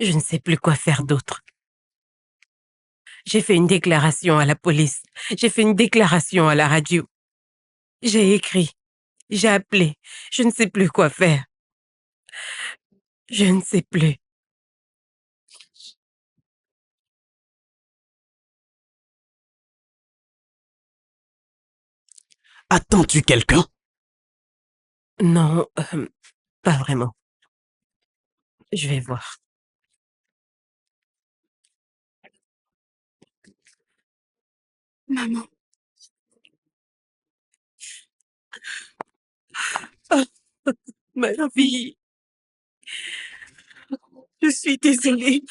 Je ne sais plus quoi faire d'autre. J'ai fait une déclaration à la police. J'ai fait une déclaration à la radio. J'ai écrit. J'ai appelé. Je ne sais plus quoi faire. Je ne sais plus. Attends-tu quelqu'un? Non, pas vraiment. Je vais voir. Maman. Ma fille, je suis désolée.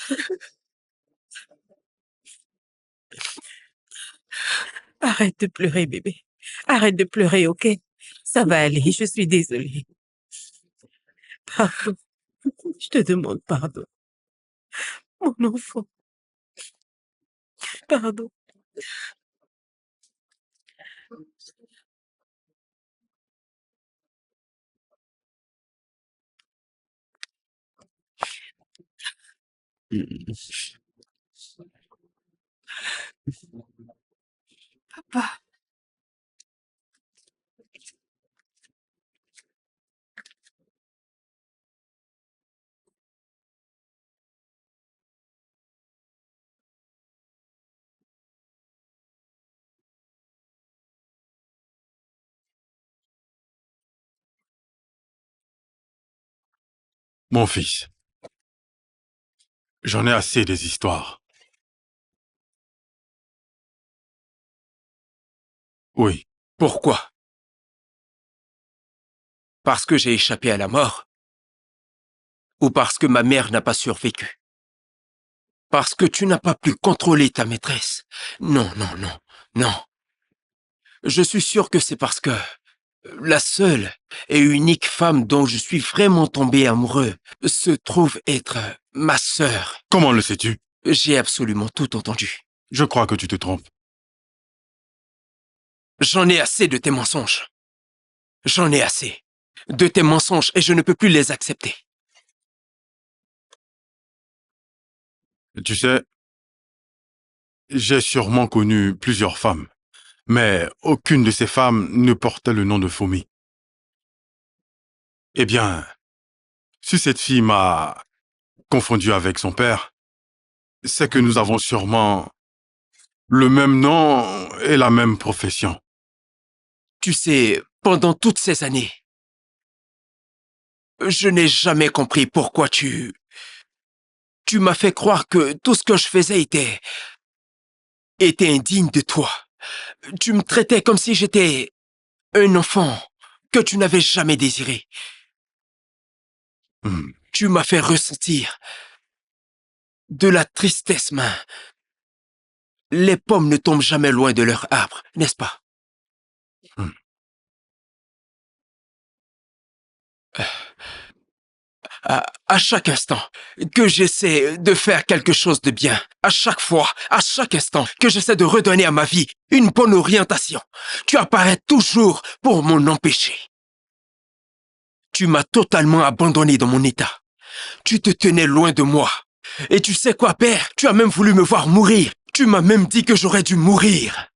Arrête de pleurer, bébé. Arrête de pleurer, ok? Ça va aller, je suis désolée. Pardon. Je te demande pardon. Mon enfant, pardon. Papa, Mon fils, j'en ai assez des histoires. Oui, Pourquoi? Parce que j'ai échappé à la mort? Ou parce que ma mère n'a pas survécu? Parce que tu n'as pas pu contrôler ta maîtresse? Non, non, non, non. Je suis sûr que c'est parce que la seule et unique femme dont je suis vraiment tombé amoureux se trouve être ma sœur. comment le sais-tu? J'ai absolument tout entendu. Je crois que tu te trompes. J'en ai assez de tes mensonges. J'en ai assez de tes mensonges et je ne peux plus les accepter. Tu sais, j'ai sûrement connu plusieurs femmes, mais aucune de ces femmes ne portait le nom de Fomi. Eh bien, si cette fille m'a confondu avec son père, c'est que nous avons sûrement le même nom et la même profession. Tu sais, pendant toutes ces années, je n'ai jamais compris pourquoi tu m'as fait croire que tout ce que je faisais était indigne de toi. Tu me traitais comme si j'étais un enfant que tu n'avais jamais désiré. Hmm. Tu m'as fait ressentir de la tristesse, main. Les pommes ne tombent jamais loin de leur arbre, n'est-ce pas? Hmm. À chaque instant que j'essaie de faire quelque chose de bien, à chaque fois, à chaque instant que j'essaie de redonner à ma vie une bonne orientation, tu apparais toujours pour m'en empêcher. Tu m'as totalement abandonné dans mon état. Tu te tenais loin de moi. Et tu sais quoi, père? Tu as même voulu me voir mourir. Tu m'as même dit que j'aurais dû mourir.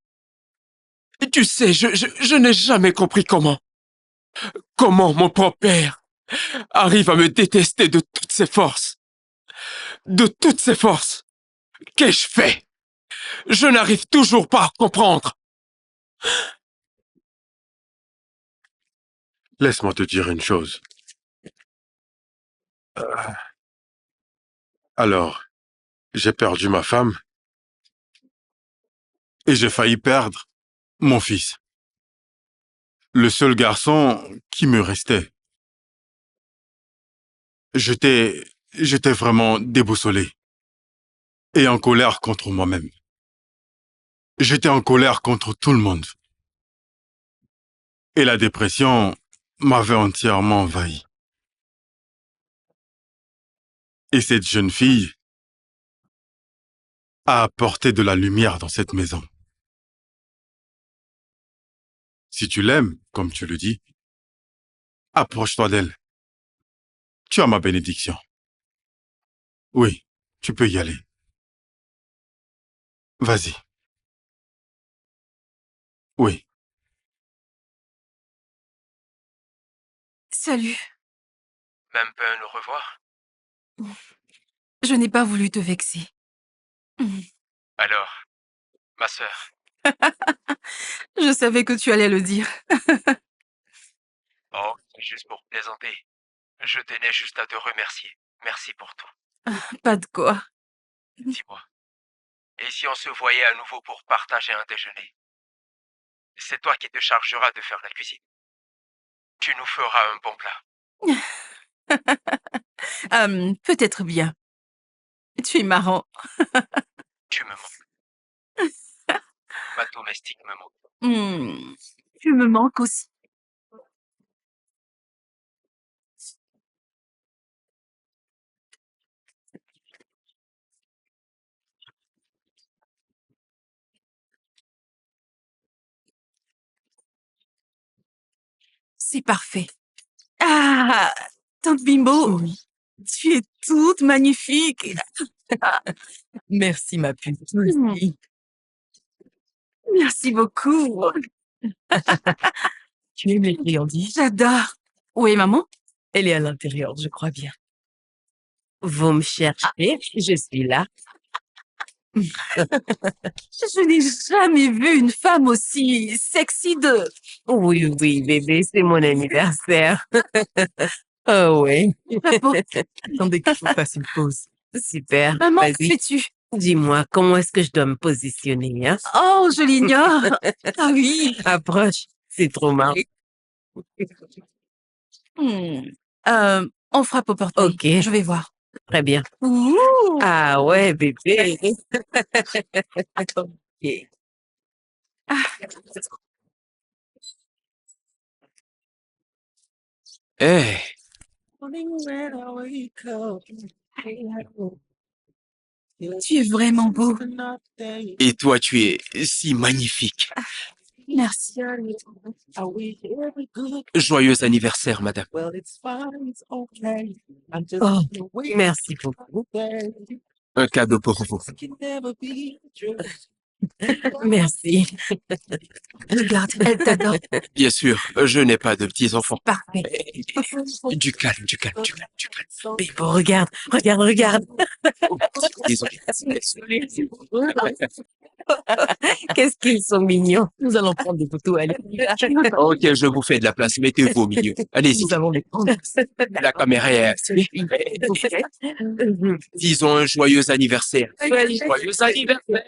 Et tu sais, je n'ai jamais compris comment. Comment mon propre père arrive à me détester de toutes ses forces. De toutes ses forces. Qu'ai-je fait? Je n'arrive toujours pas à comprendre. Laisse-moi te dire une chose. Alors, j'ai perdu ma femme et j'ai failli perdre mon fils. Le seul garçon qui me restait. J'étais vraiment déboussolé et en colère contre moi-même. J'étais en colère contre tout le monde. Et la dépression m'avait entièrement envahi. Et cette jeune fille a apporté de la lumière dans cette maison. Si tu l'aimes, comme tu le dis, approche-toi d'elle. Tu as ma bénédiction. Oui, tu peux y aller. Vas-y. Oui. salut. Même pas un au revoir. Je n'ai pas voulu te vexer. Alors, ma sœur. Je savais que tu allais le dire. Oh, c'est juste pour plaisanter. Je tenais juste à te remercier. Merci pour tout. Pas de quoi. Dis-moi. Et si on se voyait à nouveau pour partager un déjeuner? C'est toi qui te chargeras de faire la cuisine. Tu nous feras un bon plat. Peut-être bien. Tu es marrant. Tu me manques. Ma domestique me manque. Tu me manques aussi. C'est parfait. Ah, Tante Bimbo, Oui. tu es toute magnifique. Merci, ma puce. Merci. Merci beaucoup. Tu aimes les friandises? J'adore. Où est maman? Elle est à l'intérieur, je crois bien. Vous me cherchez, je suis là. Je n'ai jamais vu une femme aussi sexy de... Oui, oui, bébé, c'est mon anniversaire. Oh oui, Attendez que je vous fasse une pause. super. Maman, que Vas-y, fais-tu? dis-moi, comment est-ce que je dois me positionner, hein? Oh, je l'ignore. Ah oui. Approche, c'est trop marrant. On frappe au portail. Ok. Je vais voir. Très bien. Ouh. Ah ouais, bébé. Ok. Eh, Tu es vraiment beau. et toi, tu es si magnifique. Merci. Joyeux anniversaire, madame. Oh, merci beaucoup. Un cadeau pour vous. Merci. Regarde, elle t'adore. Bien sûr, je n'ai pas de petits-enfants. Parfait. Du calme, du calme, du calme, du calme. Mais bon, regarde, regarde, regarde. Désolé. Qu'est-ce qu'ils sont mignons. Nous allons prendre des photos. Allez. Ok, je vous fais de la place. Mettez-vous au milieu. Allez-y. Nous allons les prendre. La caméra est installée. Disons un joyeux anniversaire. Joyeux anniversaire.